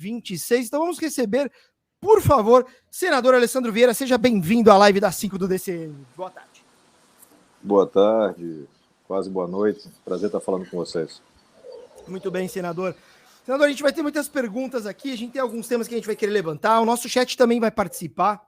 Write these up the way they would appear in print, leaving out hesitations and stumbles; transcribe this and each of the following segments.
2026. Então vamos receber, por favor, senador Alessandro Vieira, seja bem-vindo à live das 5 do DCM. Boa tarde. Boa tarde, quase boa noite. Prazer estar falando com vocês. Muito bem, senador. Senador, a gente vai ter muitas perguntas aqui, a gente tem alguns temas que a gente vai querer levantar, o nosso chat também vai participar.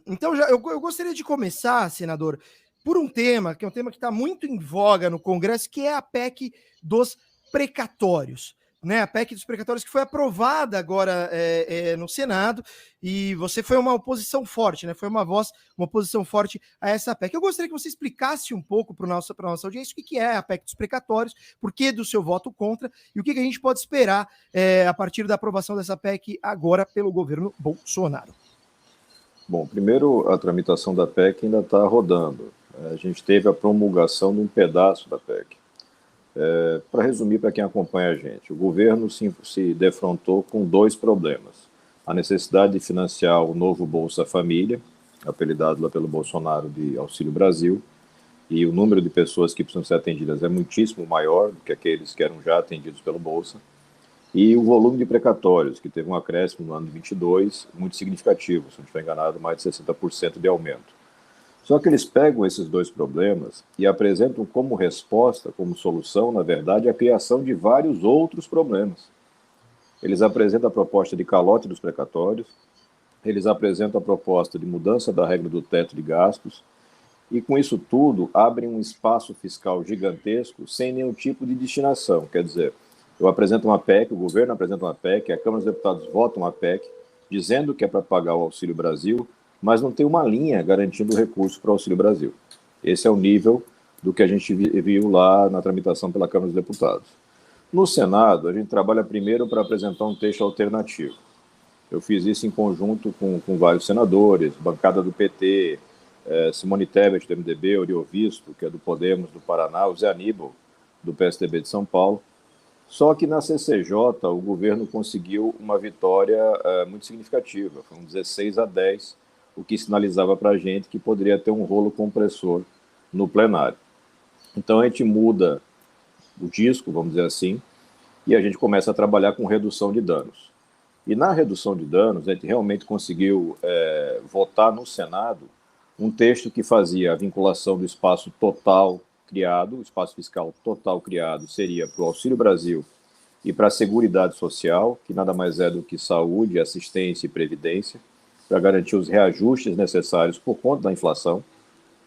Então, eu gostaria de começar, senador, por um tema, que é um tema que está muito em voga no Congresso, que é a PEC dos precatórios. Né, a PEC dos precatórios que foi aprovada agora no Senado, e você foi uma oposição forte, né? Foi uma oposição forte a essa PEC. Eu gostaria que você explicasse um pouco para a nossa audiência o que é a PEC dos precatórios, por que do seu voto contra, e o que a gente pode esperar a partir da aprovação dessa PEC agora pelo governo Bolsonaro. Bom, primeiro, a tramitação da PEC ainda está rodando. A gente teve a promulgação de um pedaço da PEC. Para resumir, para quem acompanha a gente, o governo se defrontou com dois problemas. A necessidade de financiar o novo Bolsa Família, apelidado lá pelo Bolsonaro de Auxílio Brasil, e o número de pessoas que precisam ser atendidas é muitíssimo maior do que aqueles que eram já atendidos pelo Bolsa, e o volume de precatórios, que teve um acréscimo no ano de 22 muito significativo, se não estiver enganado, mais de 60% de aumento. Só que eles pegam esses dois problemas e apresentam como resposta, como solução, na verdade, a criação de vários outros problemas. Eles apresentam a proposta de calote dos precatórios, eles apresentam a proposta de mudança da regra do teto de gastos, e com isso tudo abrem um espaço fiscal gigantesco sem nenhum tipo de destinação. Quer dizer, eu apresento uma PEC, o governo apresenta uma PEC, a Câmara dos Deputados vota uma PEC, dizendo que é para pagar o Auxílio Brasil, mas não tem uma linha garantindo recurso para o Auxílio Brasil. Esse é o nível do que a gente viu lá na tramitação pela Câmara dos Deputados. No Senado, a gente trabalha primeiro para apresentar um texto alternativo. Eu fiz isso em conjunto com vários senadores, bancada do PT, Simone Tebet, do MDB, Oriovisto, que é do Podemos, do Paraná, o Zé Aníbal, do PSDB de São Paulo. Só que na CCJ, o governo conseguiu uma vitória muito significativa, foi um 16-10, o que sinalizava para a gente que poderia ter um rolo compressor no plenário. Então a gente muda o disco, vamos dizer assim, e a gente começa a trabalhar com redução de danos. E na redução de danos, a gente realmente conseguiu votar no Senado um texto que fazia a vinculação do espaço total criado, o espaço fiscal total criado seria para o Auxílio Brasil e para a Seguridade Social, que nada mais é do que saúde, assistência e previdência, para garantir os reajustes necessários por conta da inflação.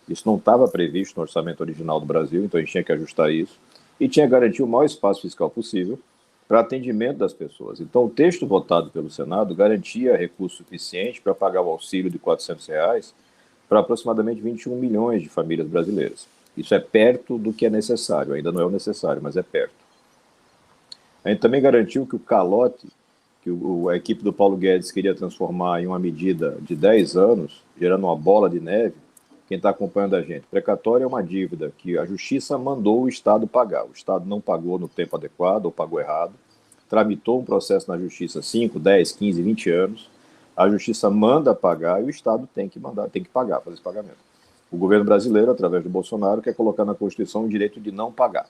Isso não estava previsto no orçamento original do Brasil, então a gente tinha que ajustar isso. E tinha que garantir o maior espaço fiscal possível para atendimento das pessoas. Então o texto votado pelo Senado garantia recurso suficiente para pagar o auxílio de R$400 para aproximadamente 21 milhões de famílias brasileiras. Isso é perto do que é necessário, ainda não é o necessário, mas é perto. A gente também garantiu que o calote, que a equipe do Paulo Guedes queria transformar em uma medida de 10 anos, gerando uma bola de neve, quem está acompanhando a gente, precatório é uma dívida que a Justiça mandou o Estado pagar. O Estado não pagou no tempo adequado ou pagou errado, tramitou um processo na Justiça 5, 10, 15, 20 anos, a Justiça manda pagar e o Estado tem que pagar, fazer esse pagamento. O governo brasileiro, através do Bolsonaro, quer colocar na Constituição o direito de não pagar.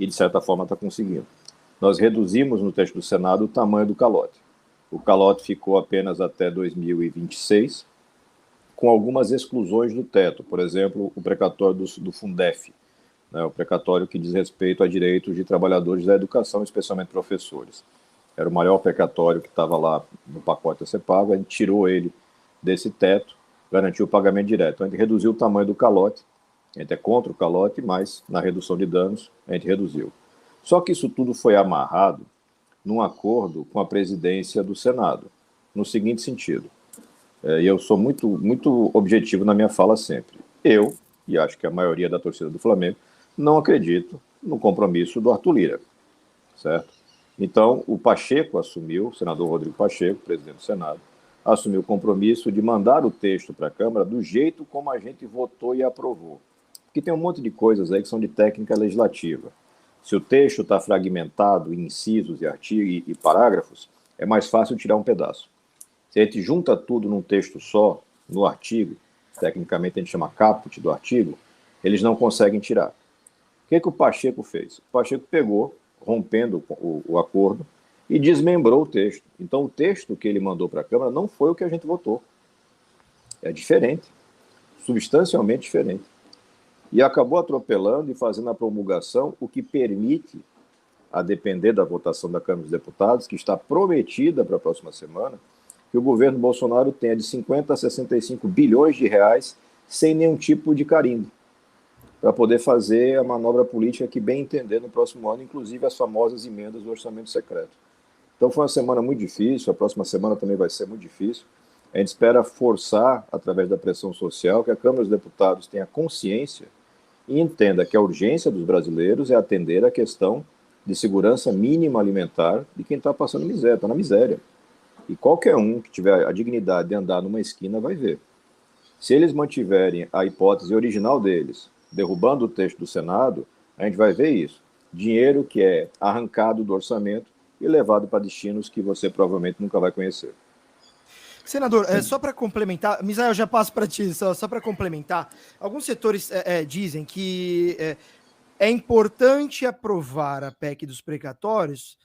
E, de certa forma, está conseguindo. Nós reduzimos no texto do Senado o tamanho do calote. O calote ficou apenas até 2026, com algumas exclusões do teto. Por exemplo, o precatório do Fundef, né, o precatório que diz respeito a direitos de trabalhadores da educação, especialmente professores. Era o maior precatório que estava lá no pacote a ser pago, a gente tirou ele desse teto, garantiu o pagamento direto. A gente reduziu o tamanho do calote, a gente é contra o calote, mas na redução de danos a gente reduziu. Só que isso tudo foi amarrado num acordo com a presidência do Senado, no seguinte sentido, e eu sou muito objetivo na minha fala sempre. Eu, e acho que a maioria da torcida do Flamengo, não acredito no compromisso do Arthur Lira, certo? Então, o Pacheco assumiu, o senador Rodrigo Pacheco, presidente do Senado, assumiu o compromisso de mandar o texto para a Câmara do jeito como a gente votou e aprovou. Porque tem um monte de coisas aí que são de técnica legislativa. Se o texto está fragmentado em incisos e artigos e parágrafos, é mais fácil tirar um pedaço. Se a gente junta tudo num texto só, no artigo, tecnicamente a gente chama caput do artigo, eles não conseguem tirar. O que o Pacheco fez? O Pacheco pegou rompendo o acordo, e desmembrou o texto. Então, o texto que ele mandou para a Câmara não foi o que a gente votou. É diferente, substancialmente diferente. E acabou atropelando e fazendo a promulgação, o que permite, a depender da votação da Câmara dos Deputados, que está prometida para a próxima semana, que o governo Bolsonaro tenha de 50 a 65 bilhões de reais sem nenhum tipo de carimbo, para poder fazer a manobra política que bem entender no próximo ano, inclusive as famosas emendas do orçamento secreto. Então foi uma semana muito difícil, a próxima semana também vai ser muito difícil. A gente espera forçar, através da pressão social, que a Câmara dos Deputados tenha consciência e entenda que a urgência dos brasileiros é atender a questão de segurança mínima alimentar de quem está passando miséria, está na miséria. E qualquer um que tiver a dignidade de andar numa esquina vai ver. Se eles mantiverem a hipótese original deles, derrubando o texto do Senado, a gente vai ver isso. Dinheiro que é arrancado do orçamento e levado para destinos que você provavelmente nunca vai conhecer. Senador, só para complementar, Misael, eu já passo para ti, só para complementar, alguns setores dizem que é importante aprovar a PEC dos precatórios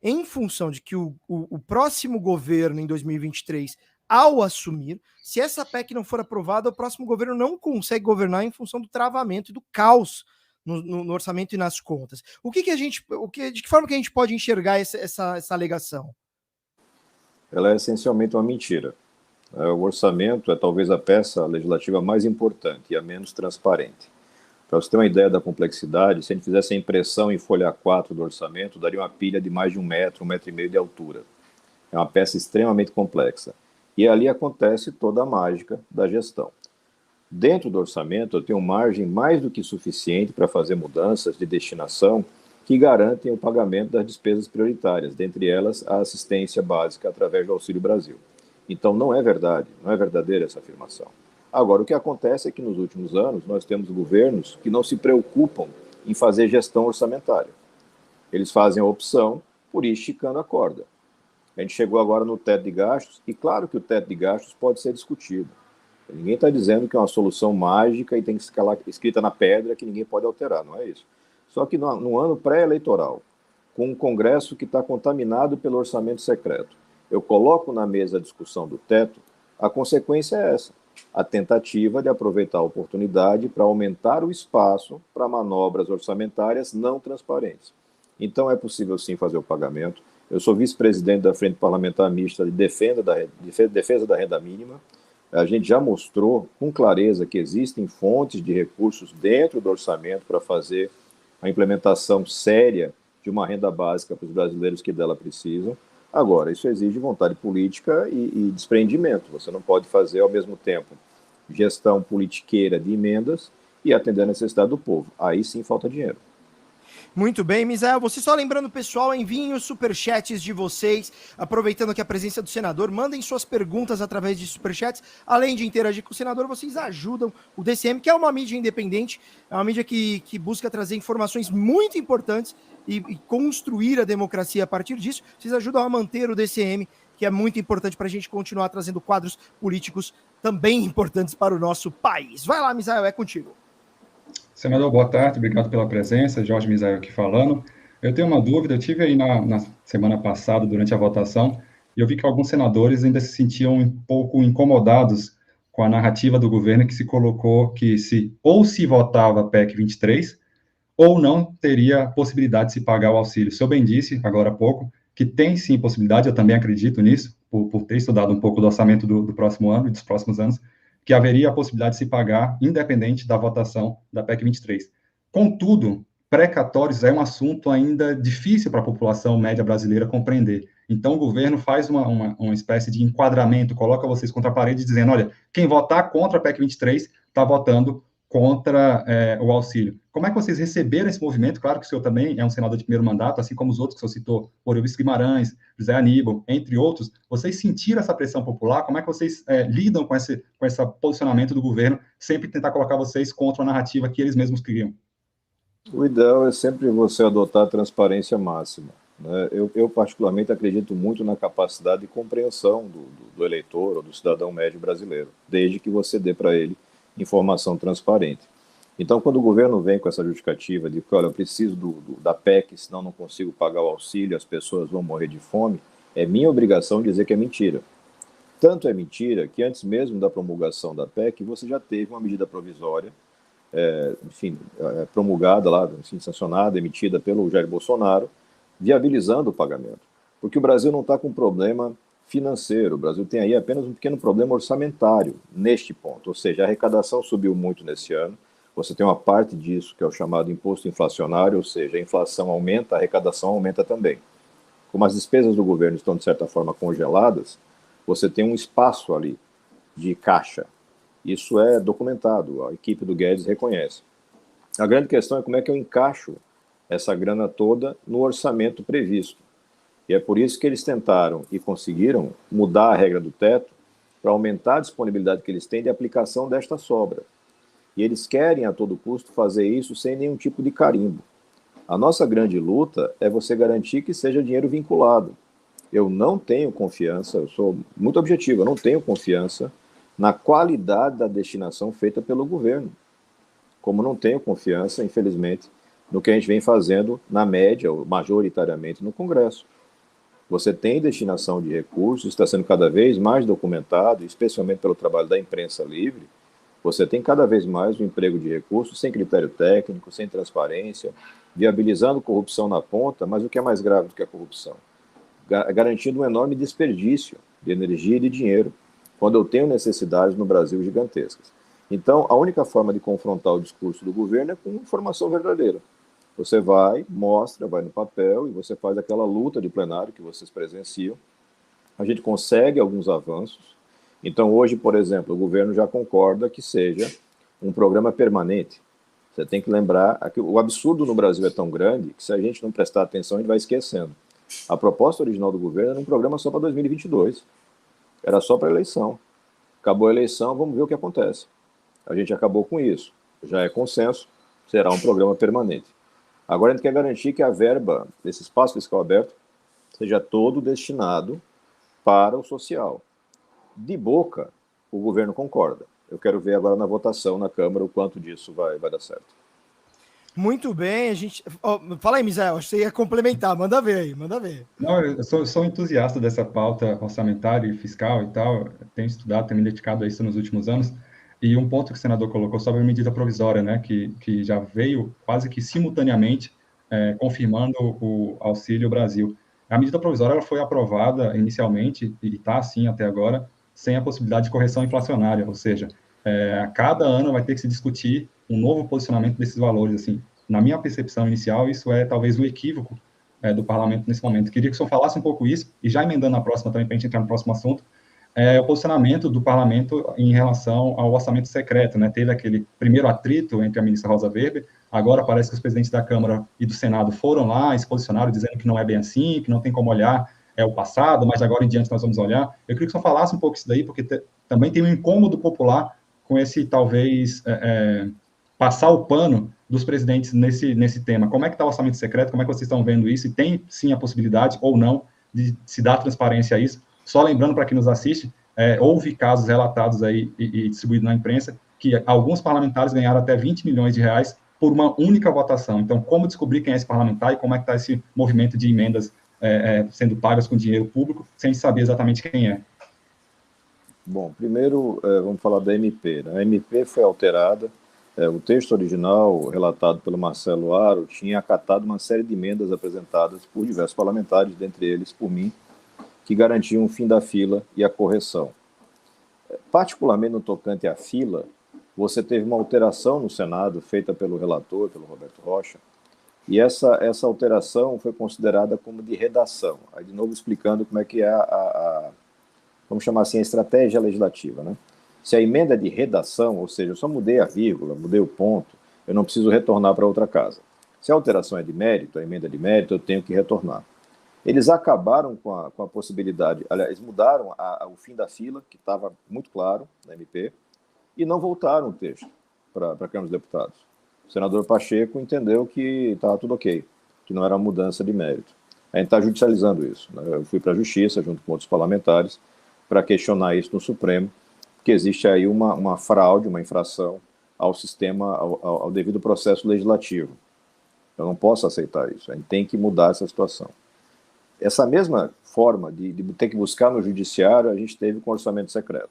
em função de que o próximo governo, em 2023, ao assumir, se essa PEC não for aprovada, o próximo governo não consegue governar em função do travamento e do caos no orçamento e nas contas. De que forma que a gente pode enxergar essa alegação? Ela é essencialmente uma mentira. O orçamento é talvez a peça legislativa mais importante e a menos transparente. Para você ter uma ideia da complexidade, se a gente fizesse a impressão em folha 4 do orçamento, daria uma pilha de mais de 1 metro, 1,5 metro de altura. É uma peça extremamente complexa. E ali acontece toda a mágica da gestão. Dentro do orçamento, eu tenho margem mais do que suficiente para fazer mudanças de destinação que garantem o pagamento das despesas prioritárias, dentre elas a assistência básica através do Auxílio Brasil. Então, não é verdade, não é verdadeira essa afirmação. Agora, o que acontece é que nos últimos anos nós temos governos que não se preocupam em fazer gestão orçamentária. Eles fazem a opção por ir esticando a corda. A gente chegou agora no teto de gastos, e claro que o teto de gastos pode ser discutido. Ninguém está dizendo que é uma solução mágica e tem que escalar escrita na pedra que ninguém pode alterar, não é isso. Só que no ano pré-eleitoral, com um Congresso que está contaminado pelo orçamento secreto, eu coloco na mesa a discussão do teto, a consequência é essa, a tentativa de aproveitar a oportunidade para aumentar o espaço para manobras orçamentárias não transparentes. Então é possível sim fazer o pagamento. Eu sou vice-presidente da Frente Parlamentar Mista de Defesa da Renda Mínima. A gente já mostrou com clareza que existem fontes de recursos dentro do orçamento para fazer a implementação séria de uma renda básica para os brasileiros que dela precisam. Agora, isso exige vontade política e desprendimento. Você não pode fazer, ao mesmo tempo, gestão politiqueira de emendas e atender a necessidade do povo. Aí sim falta dinheiro. Muito bem, Misael, você só lembrando, pessoal, enviem os superchats de vocês, aproveitando aqui a presença do senador, mandem suas perguntas através de superchats, além de interagir com o senador, vocês ajudam o DCM, que é uma mídia independente, é uma mídia que busca trazer informações muito importantes e construir a democracia a partir disso. Vocês ajudam a manter o DCM, que é muito importante para a gente continuar trazendo quadros políticos também importantes para o nosso país. Vai lá, Misael, é contigo. Senador, boa tarde, obrigado pela presença, Jorge Misael aqui falando. Eu tenho uma dúvida, eu tive aí na semana passada, durante a votação, e eu vi que alguns senadores ainda se sentiam um pouco incomodados com a narrativa do governo que se colocou que se votava a PEC 23, ou não teria possibilidade de se pagar o auxílio. O senhor bem disse, agora há pouco, que tem sim possibilidade, eu também acredito nisso, por ter estudado um pouco do orçamento do próximo ano e dos próximos anos, que haveria a possibilidade de se pagar, independente da votação da PEC 23. Contudo, precatórios é um assunto ainda difícil para a população média brasileira compreender. Então, o governo faz uma espécie de enquadramento, coloca vocês contra a parede, dizendo, olha, quem votar contra a PEC 23 está votando contra o auxílio. Como é que vocês receberam esse movimento? Claro que o senhor também é um senador de primeiro mandato, assim como os outros que o senhor citou, Ourives Guimarães, José Aníbal, entre outros. Vocês sentiram essa pressão popular? Como é que vocês lidam com esse posicionamento do governo, sempre tentar colocar vocês contra a narrativa que eles mesmos criam? O ideal é sempre você adotar a transparência máxima. Né? Eu particularmente acredito muito na capacidade de compreensão do eleitor ou do cidadão médio brasileiro, desde que você dê para ele informação transparente. Então, quando o governo vem com essa justificativa de que, olha, eu preciso da PEC, senão não consigo pagar o auxílio, as pessoas vão morrer de fome, é minha obrigação dizer que é mentira. Tanto é mentira que antes mesmo da promulgação da PEC, você já teve uma medida provisória, promulgada lá, sancionada, emitida pelo Jair Bolsonaro, viabilizando o pagamento. Porque o Brasil não está com problema financeiro, o Brasil tem aí apenas um pequeno problema orçamentário neste ponto, ou seja, a arrecadação subiu muito nesse ano, você tem uma parte disso que é o chamado imposto inflacionário, ou seja, a inflação aumenta, a arrecadação aumenta também. Como as despesas do governo estão, de certa forma, congeladas, você tem um espaço ali de caixa. Isso é documentado, a equipe do Guedes reconhece. A grande questão é como é que eu encaixo essa grana toda no orçamento previsto. E é por isso que eles tentaram e conseguiram mudar a regra do teto para aumentar a disponibilidade que eles têm de aplicação desta sobra. E eles querem, a todo custo, fazer isso sem nenhum tipo de carimbo. A nossa grande luta é você garantir que seja dinheiro vinculado. Eu não tenho confiança, eu sou muito objetivo, eu não tenho confiança na qualidade da destinação feita pelo governo. Como não tenho confiança, infelizmente, no que a gente vem fazendo na média, ou majoritariamente no Congresso. Você tem destinação de recursos, está sendo cada vez mais documentado, especialmente pelo trabalho da imprensa livre. Você tem cada vez mais o emprego de recursos sem critério técnico, sem transparência, viabilizando corrupção na ponta, mas o que é mais grave do que a corrupção? Garantindo um enorme desperdício de energia e de dinheiro, quando eu tenho necessidades no Brasil gigantescas. Então, a única forma de confrontar o discurso do governo é com informação verdadeira. Você vai, mostra, vai no papel e você faz aquela luta de plenário que vocês presenciam. A gente consegue alguns avanços. Então, hoje, por exemplo, o governo já concorda que seja um programa permanente. Você tem que lembrar que o absurdo no Brasil é tão grande que se a gente não prestar atenção, a gente vai esquecendo. A proposta original do governo era um programa só para 2022. Era só para eleição. Acabou a eleição, vamos ver o que acontece. A gente acabou com isso. Já é consenso, será um programa permanente. Agora a gente quer garantir que a verba desse espaço fiscal aberto seja todo destinado para o social. De boca, o governo concorda. Eu quero ver agora na votação na Câmara o quanto disso vai dar certo. Muito bem, a gente... fala aí, Misael, acho que você ia complementar, manda ver aí, manda ver. Não, eu sou entusiasta dessa pauta orçamentária e fiscal e tal, tenho estudado, tenho me dedicado a isso nos últimos anos, e um ponto que o senador colocou sobre a medida provisória, né, que já veio quase que simultaneamente confirmando o Auxílio Brasil. A medida provisória ela foi aprovada inicialmente, e está assim até agora, sem a possibilidade de correção inflacionária, ou seja, a cada ano vai ter que se discutir um novo posicionamento desses valores. Assim, na minha percepção inicial, isso é talvez um equívoco do parlamento nesse momento. Queria que o senhor falasse um pouco isso, e já emendando na próxima também, para a gente entrar no próximo assunto, o posicionamento do parlamento em relação ao orçamento secreto, né? Teve aquele primeiro atrito entre a ministra Rosa Weber, agora parece que os presidentes da Câmara e do Senado foram lá e se posicionaram dizendo que não é bem assim, que não tem como olhar o passado, mas agora em diante nós vamos olhar. Eu queria que o senhor falasse um pouco isso daí, porque também tem um incômodo popular com esse, talvez, passar o pano dos presidentes nesse tema. Como é que está o orçamento secreto? Como é que vocês estão vendo isso? E tem, sim, a possibilidade, ou não, de se dar transparência a isso? Só lembrando para quem nos assiste, houve casos relatados aí e distribuídos na imprensa que alguns parlamentares ganharam até 20 milhões de reais por uma única votação. Então, como descobrir quem é esse parlamentar e como é que está esse movimento de emendas sendo pagas com dinheiro público, sem saber exatamente quem é? Bom, primeiro vamos falar da MP. Né? A MP foi alterada, o texto original, relatado pelo Marcelo Aro, tinha acatado uma série de emendas apresentadas por diversos parlamentares, dentre eles por mim, que garantiam o fim da fila e a correção. Particularmente no tocante à fila, você teve uma alteração no Senado, feita pelo relator, pelo Roberto Rocha, e essa alteração foi considerada como de redação. Aí, de novo, explicando como é que é vamos chamar assim, a estratégia legislativa, né? Se a emenda é de redação, ou seja, eu só mudei a vírgula, mudei o ponto, eu não preciso retornar para outra casa. Se a alteração é de mérito, a emenda é de mérito, eu tenho que retornar. Eles acabaram com a possibilidade, aliás, eles mudaram o fim da fila, que estava muito claro na MP, e não voltaram o texto para a Câmara dos Deputados. O senador Pacheco entendeu que estava tudo ok, que não era uma mudança de mérito. A gente está judicializando isso. Né? Eu fui para a Justiça, junto com outros parlamentares, para questionar isso no Supremo, que existe aí uma fraude, uma infração ao sistema, ao devido processo legislativo. Eu não posso aceitar isso, a gente tem que mudar essa situação. Essa mesma forma de ter que buscar no judiciário, a gente teve com orçamento secreto.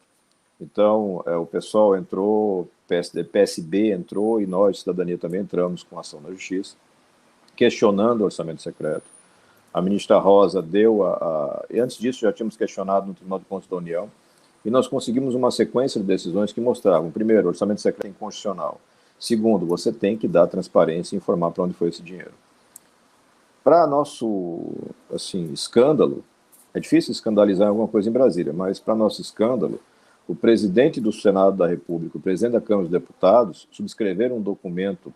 Então, o pessoal entrou, PSB entrou, e nós, Cidadania, também entramos com ação na justiça, questionando o orçamento secreto. A ministra Rosa deu e antes disso já tínhamos questionado no Tribunal de Contas da União, e nós conseguimos uma sequência de decisões que mostravam, primeiro, o orçamento secreto é inconstitucional. Segundo, você tem que dar transparência e informar para onde foi esse dinheiro. Para nosso escândalo, é difícil escandalizar alguma coisa em Brasília, mas para nosso escândalo, o presidente do Senado da República, o presidente da Câmara dos Deputados, subscreveram um documento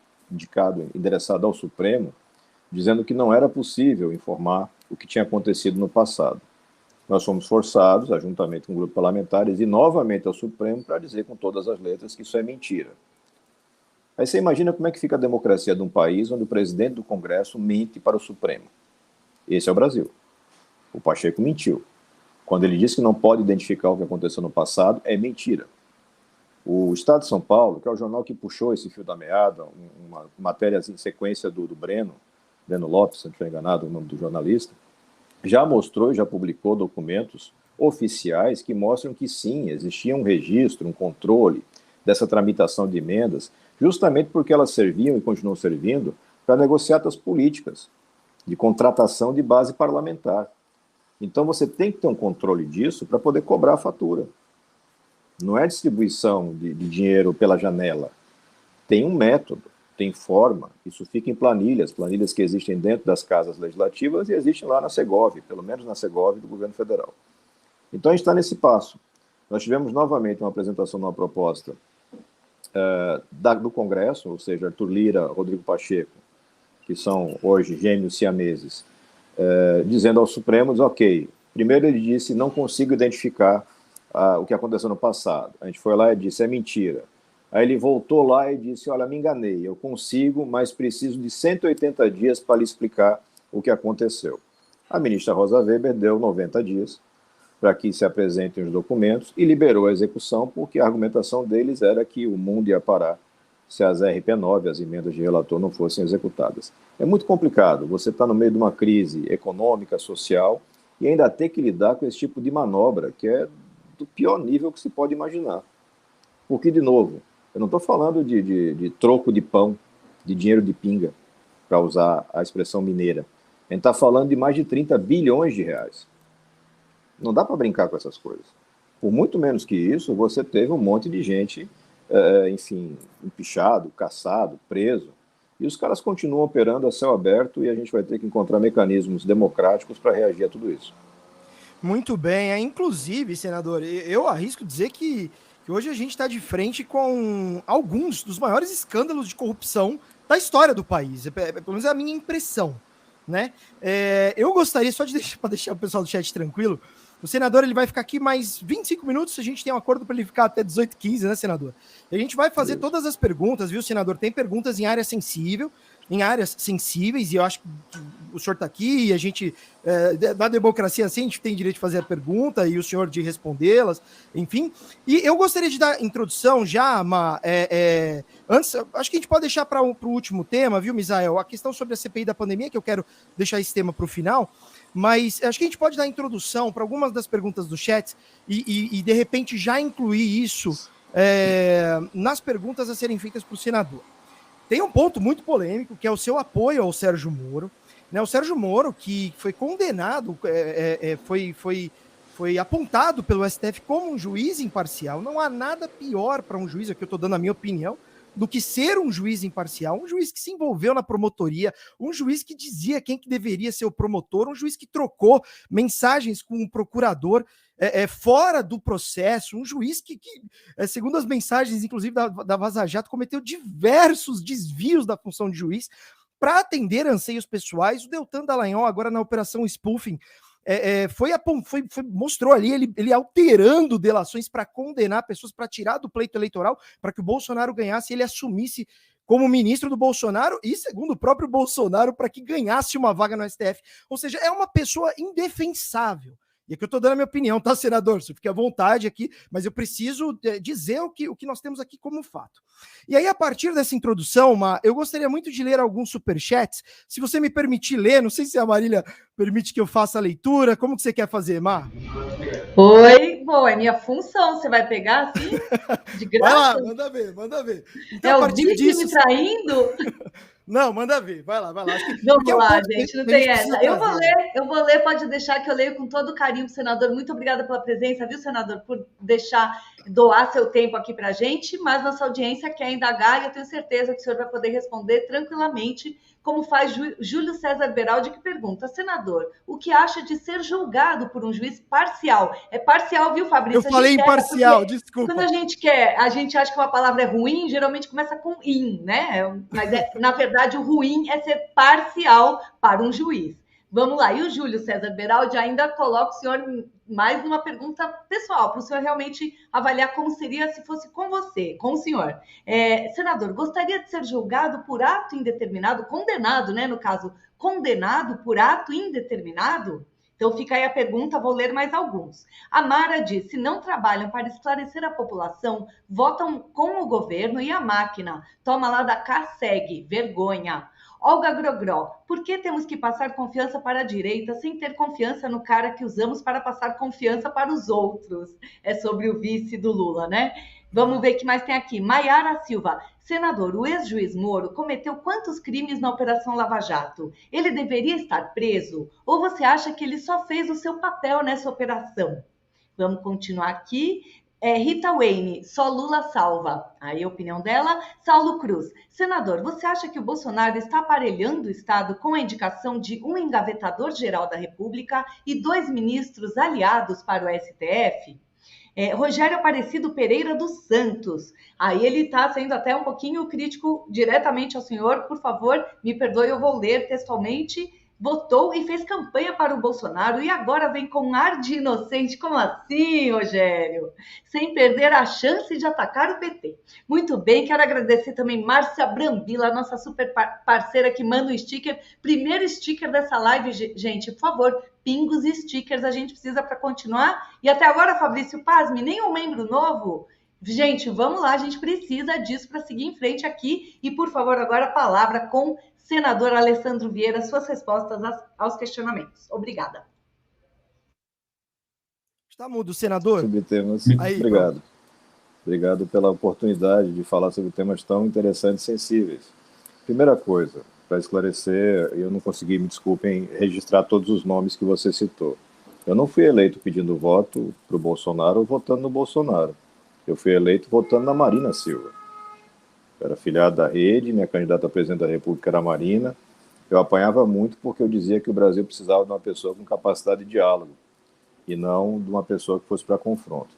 endereçado ao Supremo, dizendo que não era possível informar o que tinha acontecido no passado. Nós fomos forçados, juntamente com o grupo parlamentares, e novamente ao Supremo para dizer com todas as letras que isso é mentira. Aí você imagina como é que fica a democracia de um país onde o presidente do Congresso mente para o Supremo. Esse é o Brasil. O Pacheco mentiu. Quando ele disse que não pode identificar o que aconteceu no passado, é mentira. O Estado de São Paulo, que é o jornal que puxou esse fio da meada, uma matéria em sequência do Breno Lopes, se não estiver enganado o nome do jornalista, já mostrou e já publicou documentos oficiais que mostram que sim, existia um registro, um controle dessa tramitação de emendas, justamente porque elas serviam e continuam servindo para negociatas políticas, de contratação de base parlamentar. Então você tem que ter um controle disso para poder cobrar a fatura. Não é distribuição de dinheiro pela janela. Tem um método, tem forma, isso fica em planilhas que existem dentro das casas legislativas e existem lá na Segov, pelo menos na Segov do governo federal. Então a gente está nesse passo. Nós tivemos novamente uma apresentação de uma proposta do Congresso, ou seja, Arthur Lira, Rodrigo Pacheco, que são hoje gêmeos siameses, dizendo ao Supremo, ok, primeiro ele disse, não consigo identificar o que aconteceu no passado. A gente foi lá e disse, é mentira. Aí ele voltou lá e disse, olha, me enganei, eu consigo, mas preciso de 180 dias para lhe explicar o que aconteceu. A ministra Rosa Weber deu 90 dias para que se apresentem os documentos e liberou a execução, porque a argumentação deles era que o mundo ia parar se as RP9, as emendas de relator, não fossem executadas. É muito complicado, você está no meio de uma crise econômica, social, e ainda ter que lidar com esse tipo de manobra, que é do pior nível que se pode imaginar. Porque, de novo, eu não estou falando de troco de pão, de dinheiro de pinga, para usar a expressão mineira. A gente está falando de mais de 30 bilhões de reais. Não dá para brincar com essas coisas. Por muito menos que isso, você teve um monte de gente, enfim, empichado, caçado, preso, e os caras continuam operando a céu aberto e a gente vai ter que encontrar mecanismos democráticos para reagir a tudo isso. Muito bem. Inclusive, senador, eu arrisco dizer que hoje a gente está de frente com alguns dos maiores escândalos de corrupção da história do país. Pelo menos é a minha impressão, né? Eu gostaria, só para deixar o pessoal do chat tranquilo, o senador ele vai ficar aqui mais 25 minutos, a gente tem um acordo para ele ficar até 18h15, né, senador? E a gente vai fazer todas as perguntas, viu, senador? Tem perguntas em área sensível, em áreas sensíveis, e eu acho que o senhor está aqui, e a gente, na democracia assim, a gente tem direito de fazer a pergunta, e o senhor de respondê-las, enfim. E eu gostaria de dar introdução já, antes, acho que a gente pode deixar para o último tema, viu, Misael? A questão sobre a CPI da pandemia, que eu quero deixar esse tema para o final, mas acho que a gente pode dar introdução para algumas das perguntas do chat e de repente, já incluir isso nas perguntas a serem feitas para o senador. Tem um ponto muito polêmico, que é o seu apoio ao Sérgio Moro. Né? O Sérgio Moro, que foi condenado, foi apontado pelo STF como um juiz imparcial. Não há nada pior para um juiz, aqui eu estou dando a minha opinião, do que ser um juiz imparcial, um juiz que se envolveu na promotoria, um juiz que dizia quem que deveria ser o promotor, um juiz que trocou mensagens com o procurador fora do processo, um juiz que, segundo as mensagens, inclusive da Vaza Jato, cometeu diversos desvios da função de juiz para atender anseios pessoais. O Deltan Dallagnol, agora na operação spoofing, mostrou ali ele alterando delações para condenar pessoas, para tirar do pleito eleitoral, para que o Bolsonaro ganhasse e ele assumisse como ministro do Bolsonaro e, segundo o próprio Bolsonaro, para que ganhasse uma vaga no STF. Ou seja, é uma pessoa indefensável. E aqui eu estou dando a minha opinião, tá, senador? Você fique à vontade aqui, mas eu preciso dizer o que nós temos aqui como fato. E aí, a partir dessa introdução, Má, eu gostaria muito de ler alguns superchats. Se você me permitir ler, não sei se a Marília permite que eu faça a leitura. Como que você quer fazer, Má? Oi, bom, é minha função. Você vai pegar assim, de graça? Vai lá, manda ver, manda ver. Então, é a o partir Vicky disso... me traindo? Não, manda ver, vai lá, vai lá. Acho que, Vamos lá, um gente, não tem essa. Eu vou ler, pode deixar que eu leio com todo carinho, senador. Muito obrigada pela presença, viu, senador, por doar seu tempo aqui para a gente, mas nossa audiência quer indagar e eu tenho certeza que o senhor vai poder responder tranquilamente, como faz Júlio César Beraldi, que pergunta, senador, o que acha de ser julgado por um juiz parcial? É parcial, viu, Fabrício? Eu falei imparcial, desculpa. Quando a gente acha que uma palavra é ruim, geralmente começa com in, né? Mas, na verdade, o ruim é ser parcial para um juiz. Vamos lá. E o Júlio César Beraldi ainda coloca o senhor mais numa pergunta pessoal, para o senhor realmente avaliar como seria se fosse com você, com o senhor. Senador, gostaria de ser julgado por ato indeterminado, condenado, né? No caso, condenado por ato indeterminado? Então fica aí a pergunta, vou ler mais alguns. A Mara diz, se não trabalham para esclarecer a população, votam com o governo e a máquina. Toma lá da cá, segue, vergonha. Olga Grogró, por que temos que passar confiança para a direita sem ter confiança no cara que usamos para passar confiança para os outros? É sobre o vice do Lula, né? Vamos ver o que mais tem aqui. Maiara Silva, senador, o ex-juiz Moro cometeu quantos crimes na Operação Lava Jato? Ele deveria estar preso? Ou você acha que ele só fez o seu papel nessa operação? Vamos continuar aqui. Rita Wayne, só Lula salva. Aí a opinião dela. Saulo Cruz, senador, você acha que o Bolsonaro está aparelhando o Estado com a indicação de um engavetador-geral da República e 2 ministros aliados para o STF? Rogério Aparecido Pereira dos Santos. Aí ele está sendo até um pouquinho crítico diretamente ao senhor. Por favor, me perdoe, eu vou ler textualmente. Votou e fez campanha para o Bolsonaro e agora vem com ar de inocente. Como assim, Rogério? Sem perder a chance de atacar o PT. Muito bem, quero agradecer também Márcia Brambila, nossa super parceira que manda um sticker. Primeiro sticker dessa live, gente, por favor, pingos e stickers a gente precisa para continuar. E até agora, Fabrício, pasme, nenhum membro novo? Gente, vamos lá, a gente precisa disso para seguir em frente aqui. E, por favor, agora a palavra com senador Alessandro Vieira, suas respostas aos questionamentos. Obrigada. Está mudo, senador? Sobre temas. Aí, obrigado. pronto. Obrigado pela oportunidade de falar sobre temas tão interessantes e sensíveis. Primeira coisa, para esclarecer, eu não consegui, me desculpem, registrar todos os nomes que você citou. Eu não fui eleito pedindo voto para o Bolsonaro ou votando no Bolsonaro. Eu fui eleito votando na Marina Silva. Eu era filiado da Rede, minha candidata a presidente da República era a Marina. Eu apanhava muito porque eu dizia que o Brasil precisava de uma pessoa com capacidade de diálogo e não de uma pessoa que fosse para confronto.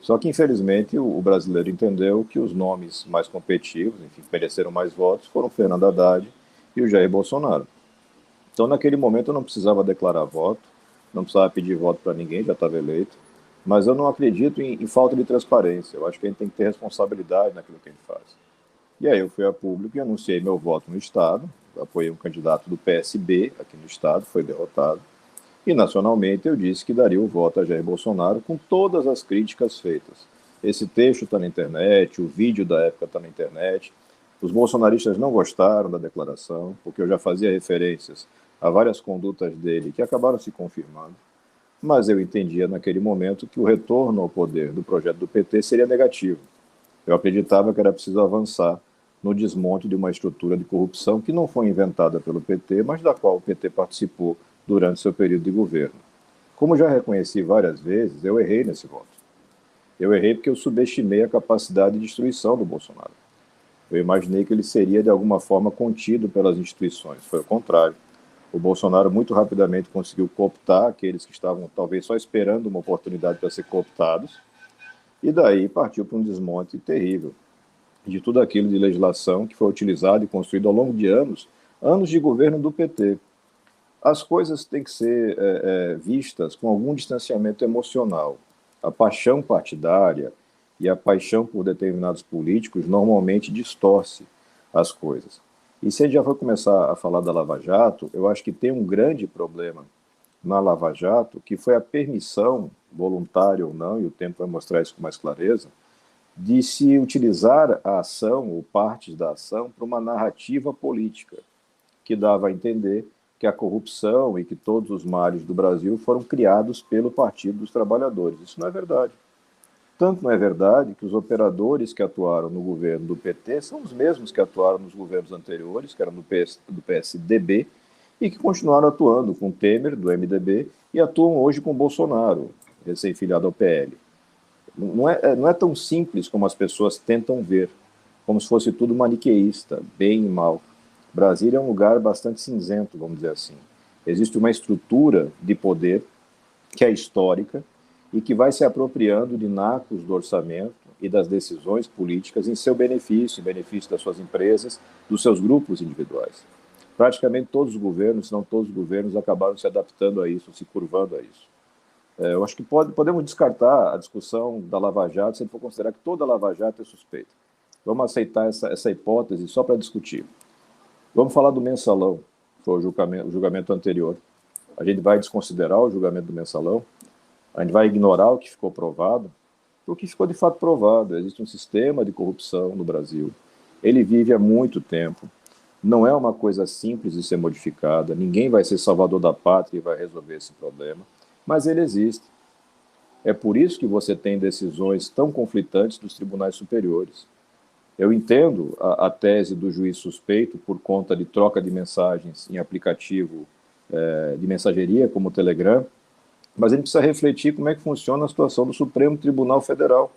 Só que, infelizmente, o brasileiro entendeu que os nomes mais competitivos, enfim, que mereceram mais votos, foram Fernando Haddad e o Jair Bolsonaro. Então, naquele momento, eu não precisava declarar voto, não precisava pedir voto para ninguém, já estava eleito, mas eu não acredito em falta de transparência. Eu acho que a gente tem que ter responsabilidade naquilo que a gente faz. E aí eu fui a público e anunciei meu voto no Estado, apoiei um candidato do PSB aqui no Estado, foi derrotado, e nacionalmente eu disse que daria o voto a Jair Bolsonaro com todas as críticas feitas. Esse texto está na internet, o vídeo da época está na internet. Os bolsonaristas não gostaram da declaração, porque eu já fazia referências a várias condutas dele que acabaram se confirmando, mas eu entendia naquele momento que o retorno ao poder do projeto do PT seria negativo. Eu acreditava que era preciso avançar no desmonte de uma estrutura de corrupção que não foi inventada pelo PT, mas da qual o PT participou durante seu período de governo. Como já reconheci várias vezes, eu errei nesse voto. Eu errei porque eu subestimei a capacidade de destruição do Bolsonaro. Eu imaginei que ele seria, de alguma forma, contido pelas instituições. Foi o contrário. O Bolsonaro muito rapidamente conseguiu cooptar aqueles que estavam talvez só esperando uma oportunidade para ser cooptados, e daí partiu para um desmonte terrível de tudo aquilo de legislação que foi utilizado e construído ao longo de anos de governo do PT. As coisas têm que ser vistas com algum distanciamento emocional. A paixão partidária e a paixão por determinados políticos normalmente distorce as coisas. E se a gente já for começar a falar da Lava Jato, eu acho que tem um grande problema na Lava Jato, que foi a permissão, voluntária ou não, e o tempo vai mostrar isso com mais clareza, de se utilizar a ação ou partes da ação para uma narrativa política, que dava a entender que a corrupção e que todos os males do Brasil foram criados pelo Partido dos Trabalhadores. Isso não é verdade. Tanto não é verdade que os operadores que atuaram no governo do PT são os mesmos que atuaram nos governos anteriores, que eram do PSDB, e que continuaram atuando com Temer, do MDB, e atuam hoje com Bolsonaro, recém-filiado ao PL. Não é tão simples como as pessoas tentam ver, como se fosse tudo maniqueísta, bem e mal. Brasília é um lugar bastante cinzento, vamos dizer assim. Existe uma estrutura de poder que é histórica e que vai se apropriando de nacos do orçamento e das decisões políticas em seu benefício, em benefício das suas empresas, dos seus grupos individuais. Praticamente todos os governos, se não todos os governos, acabaram se adaptando a isso, se curvando a isso. Eu acho que podemos descartar a discussão da Lava Jato se a gente for considerar que toda Lava Jato é suspeita. Vamos aceitar essa hipótese só para discutir. Vamos falar do mensalão, que foi o julgamento anterior. A gente vai desconsiderar o julgamento do mensalão, a gente vai ignorar o que ficou provado, porque ficou de fato provado. Existe um sistema de corrupção no Brasil. Ele vive há muito tempo. Não é uma coisa simples de ser modificada. Ninguém vai ser salvador da pátria e vai resolver esse problema. Mas ele existe. É por isso que você tem decisões tão conflitantes dos tribunais superiores. Eu entendo a tese do juiz suspeito por conta de troca de mensagens em aplicativo de mensageria, como o Telegram, mas a gente precisa refletir como é que funciona a situação do Supremo Tribunal Federal,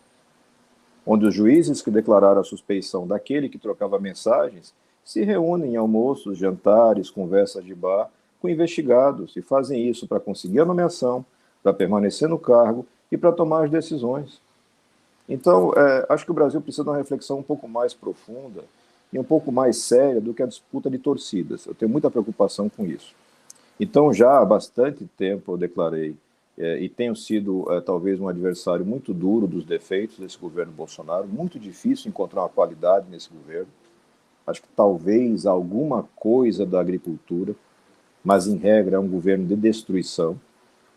onde os juízes que declararam a suspeição daquele que trocava mensagens se reúnem em almoços, jantares, conversas de bar com investigados e fazem isso para conseguir a nomeação, para permanecer no cargo e para tomar as decisões. Então, acho que o Brasil precisa de uma reflexão um pouco mais profunda e um pouco mais séria do que a disputa de torcidas. Eu tenho muita preocupação com isso. Então, já há bastante tempo eu declarei, e tenho sido talvez um adversário muito duro dos defeitos desse governo Bolsonaro, muito difícil encontrar uma qualidade nesse governo. Acho que talvez alguma coisa da agricultura, mas em regra é um governo de destruição,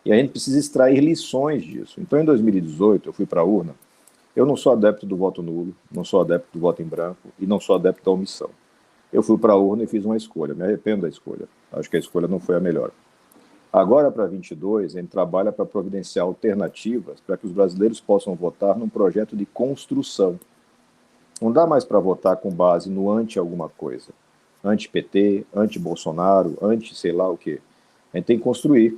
e a gente precisa extrair lições disso. Então, em 2018, eu fui para a urna. Eu não sou adepto do voto nulo, não sou adepto do voto em branco e não sou adepto da omissão. Eu fui para a urna e fiz uma escolha, me arrependo da escolha. Acho que a escolha não foi a melhor. Agora, para 22, a gente trabalha para providenciar alternativas para que os brasileiros possam votar num projeto de construção. Não dá mais para votar com base no anti-alguma coisa. Anti-PT, anti-Bolsonaro, anti-sei lá o quê. A gente tem que construir.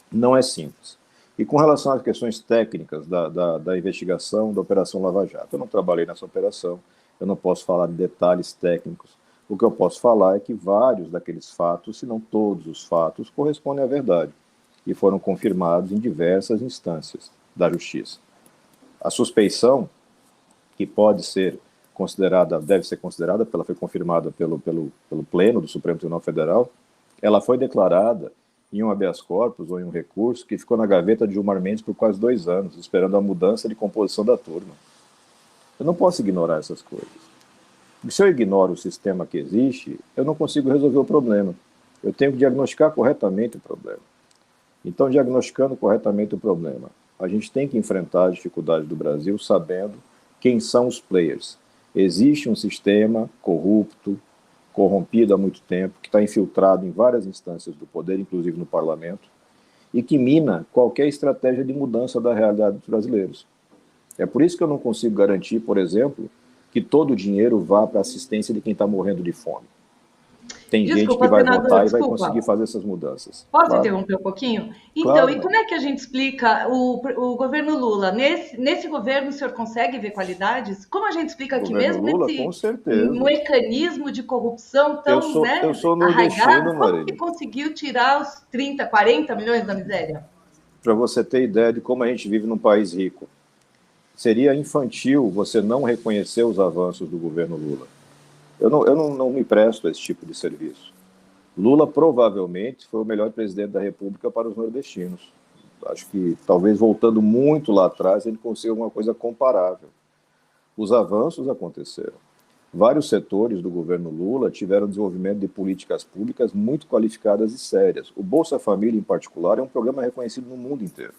Não é simples. E com relação às questões técnicas da investigação da Operação Lava Jato, eu não trabalhei nessa operação, eu não posso falar de detalhes técnicos. O que eu posso falar é que vários daqueles fatos, se não todos os fatos, correspondem à verdade e foram confirmados em diversas instâncias da Justiça. A suspeição, que pode ser considerada, deve ser considerada, ela foi confirmada pelo Pleno do Supremo Tribunal Federal, ela foi declarada em um habeas corpus ou em um recurso que ficou na gaveta de Gilmar Mendes por quase 2 anos, esperando a mudança de composição da turma. Eu não posso ignorar essas coisas. Se eu ignoro o sistema que existe, eu não consigo resolver o problema. Eu tenho que diagnosticar corretamente o problema. Então, diagnosticando corretamente o problema, a gente tem que enfrentar as dificuldades do Brasil sabendo quem são os players. Existe um sistema corrupto, corrompido há muito tempo, que está infiltrado em várias instâncias do poder, inclusive no parlamento, e que mina qualquer estratégia de mudança da realidade dos brasileiros. É por isso que eu não consigo garantir, por exemplo, que todo o dinheiro vá para a assistência de quem está morrendo de fome. Tem gente que vai votar e vai conseguir fazer essas mudanças. Posso interromper um pouquinho? Então, claro. E como é que a gente explica o governo Lula? Nesse governo, o senhor consegue ver qualidades? Como a gente explica aqui mesmo Lula, nesse com certeza. mecanismo de corrupção tão eu sou arraigado? Marília. Como que conseguiu tirar os 30, 40 milhões da miséria? Para você ter ideia de como a gente vive num país rico. Seria infantil você não reconhecer os avanços do governo Lula. Eu não me presto a esse tipo de serviço. Lula provavelmente foi o melhor presidente da República para os nordestinos. Acho que talvez voltando muito lá atrás ele consiga alguma coisa comparável. Os avanços aconteceram. Vários setores do governo Lula tiveram desenvolvimento de políticas públicas muito qualificadas e sérias. O Bolsa Família, em particular, é um programa reconhecido no mundo inteiro.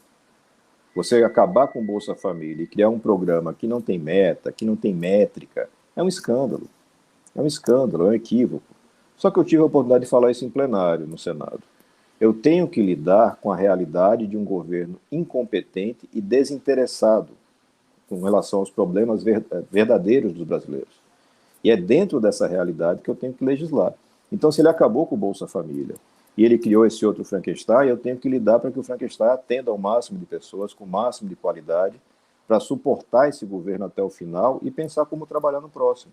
Você acabar com o Bolsa Família e criar um programa que não tem meta, que não tem métrica, é um escândalo. É um escândalo, é um equívoco. Só que eu tive a oportunidade de falar isso em plenário no Senado. Eu tenho que lidar com a realidade de um governo incompetente e desinteressado com relação aos problemas verdadeiros dos brasileiros. E é dentro dessa realidade que eu tenho que legislar. Então, se ele acabou com o Bolsa Família e ele criou esse outro Frankenstein, eu tenho que lidar para que o Frankenstein atenda ao máximo de pessoas, com o máximo de qualidade, para suportar esse governo até o final e pensar como trabalhar no próximo.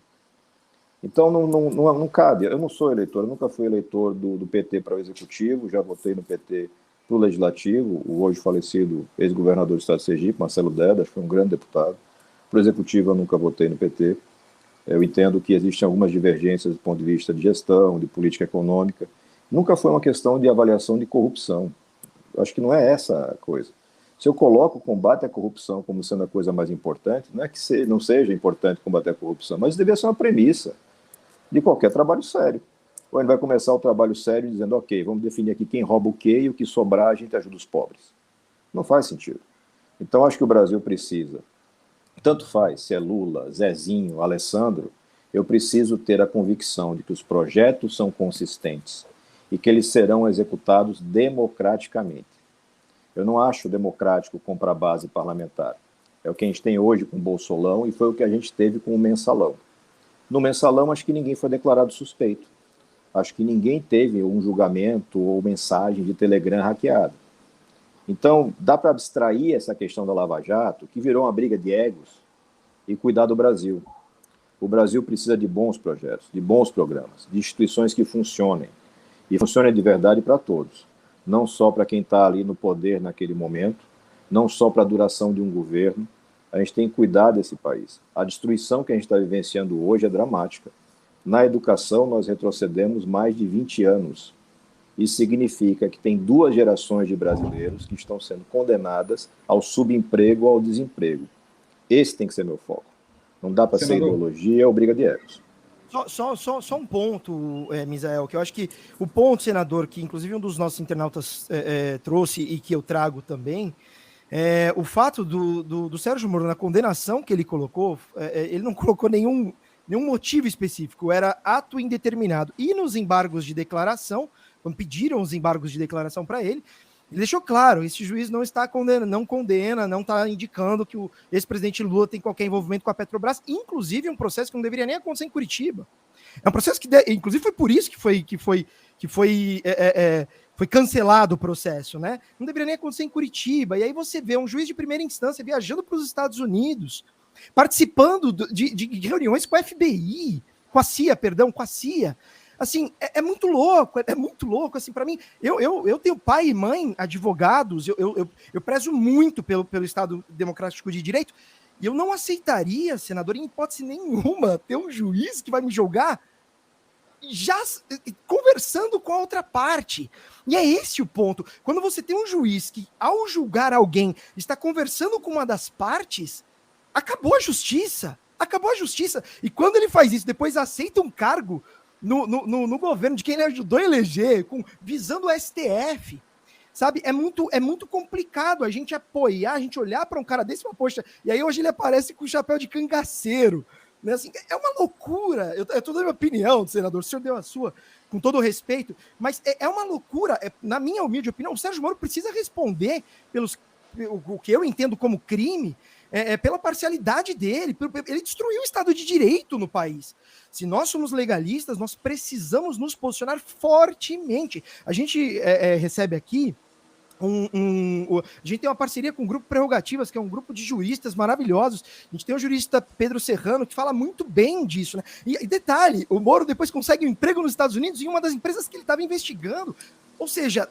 Então, não cabe. Eu não sou eleitor, eu nunca fui eleitor do PT para o Executivo, já votei no PT para o Legislativo, o hoje falecido ex-governador do Estado de Sergipe, Marcelo Dedas, foi um grande deputado. Para o Executivo, eu nunca votei no PT. Eu entendo que existem algumas divergências do ponto de vista de gestão, de política econômica. Nunca foi uma questão de avaliação de corrupção. Eu acho que não é essa a coisa. Se eu coloco o combate à corrupção como sendo a coisa mais importante, não é que não seja importante combater a corrupção, mas deveria ser uma premissa de qualquer trabalho sério. Ou ele vai começar o trabalho sério dizendo, ok, vamos definir aqui quem rouba o quê e o que sobrar a gente ajuda os pobres. Não faz sentido. Então, acho que o Brasil precisa, tanto faz se é Lula, Zezinho, Alessandro, eu preciso ter a convicção de que os projetos são consistentes e que eles serão executados democraticamente. Eu não acho democrático comprar base parlamentar. É o que a gente tem hoje com o Bolsolão e foi o que a gente teve com o Mensalão. No Mensalão, acho que ninguém foi declarado suspeito. Acho que ninguém teve um julgamento ou mensagem de Telegram hackeada. Então, dá para abstrair essa questão da Lava Jato, que virou uma briga de egos, e cuidar do Brasil. O Brasil precisa de bons projetos, de bons programas, de instituições que funcionem. E funcionem de verdade para todos. Não só para quem está ali no poder naquele momento, não só para a duração de um governo. A gente tem que cuidar desse país. A destruição que a gente está vivenciando hoje é dramática. Na educação, nós retrocedemos mais de 20 anos. Isso significa que tem 2 gerações de brasileiros que estão sendo condenadas ao subemprego ou ao desemprego. Esse tem que ser meu foco. Não dá para ser ideologia ou briga de egos. Só um ponto, Misael, que eu acho que o ponto, senador, que inclusive um dos nossos internautas trouxe e que eu trago também, o fato do Sérgio Moro, na condenação que ele colocou, ele não colocou nenhum motivo específico, era ato indeterminado. E nos embargos de declaração, quando pediram os embargos de declaração para ele deixou claro, esse juiz não está condena, não está indicando que o ex-presidente Lula tem qualquer envolvimento com a Petrobras, inclusive um processo que não deveria nem acontecer em Curitiba. É um processo que, inclusive, foi por isso que foi cancelado o processo, né? Não deveria nem acontecer em Curitiba. E aí você vê um juiz de primeira instância viajando para os Estados Unidos, participando de reuniões com a FBI, com a CIA. Assim, é muito louco, assim, para mim, eu tenho pai e mãe advogados, eu prezo muito pelo Estado Democrático de Direito, e eu não aceitaria, senador, em hipótese nenhuma, ter um juiz que vai me julgar já conversando com a outra parte. E é esse o ponto. Quando você tem um juiz que, ao julgar alguém, está conversando com uma das partes, acabou a justiça. E quando ele faz isso, depois aceita um cargo no governo de quem ele ajudou a eleger, visando o STF, sabe? É muito complicado a gente apoiar, a gente olhar para um cara desse, poxa, e aí hoje ele aparece com o chapéu de cangaceiro, né? Assim, é uma loucura. Eu tô dando a minha opinião, senador, o senhor deu a sua, com todo o respeito, mas é uma loucura. Na minha humilde opinião, o Sérgio Moro precisa responder o que eu entendo como crime, pela parcialidade dele. Ele destruiu o Estado de Direito no país. Se nós somos legalistas, nós precisamos nos posicionar fortemente. A gente recebe aqui a gente tem uma parceria com o Grupo Prerrogativas, que é um grupo de juristas maravilhosos. A gente tem o jurista Pedro Serrano, que fala muito bem disso, né? E detalhe, o Moro depois consegue um emprego nos Estados Unidos em uma das empresas que ele estava investigando. Ou seja,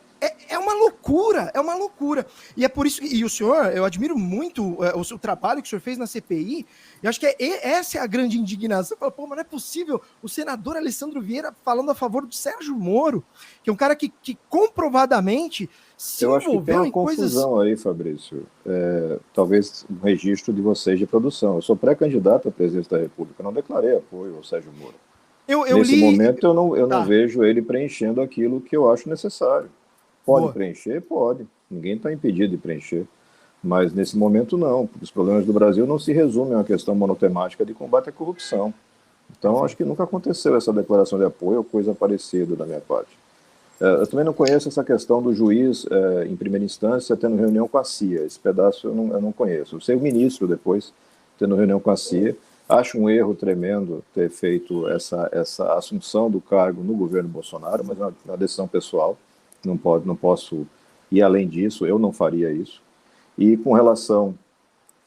é uma loucura, é uma loucura. E é por isso que, e o senhor, eu admiro muito o trabalho que o senhor fez na CPI, e acho que essa é a grande indignação. Fala, pô, mas não é possível o senador Alessandro Vieira falando a favor do Sérgio Moro, que é um cara que comprovadamente se eu acho que tem envolveu uma em coisas... confusão aí, Fabrício. Talvez um registro de vocês de produção. Eu sou pré-candidato à presidência da República, eu não declarei apoio ao Sérgio Moro. Eu Nesse li... momento, eu não Tá. vejo ele preenchendo aquilo que eu acho necessário. Pode Boa. preencher? Pode. Ninguém está impedido de preencher. Mas, nesse momento, não. Porque os problemas do Brasil não se resumem a uma questão monotemática de combate à corrupção. Então, acho que nunca aconteceu essa declaração de apoio ou coisa parecida da minha parte. Eu também não conheço essa questão do juiz, em primeira instância, tendo reunião com a CIA. Esse pedaço eu não conheço. Eu sei o ministro depois tendo reunião com a CIA. Acho um erro tremendo ter feito essa assunção do cargo no governo Bolsonaro, mas é uma decisão pessoal. Não posso ir além disso, eu não faria isso. E com relação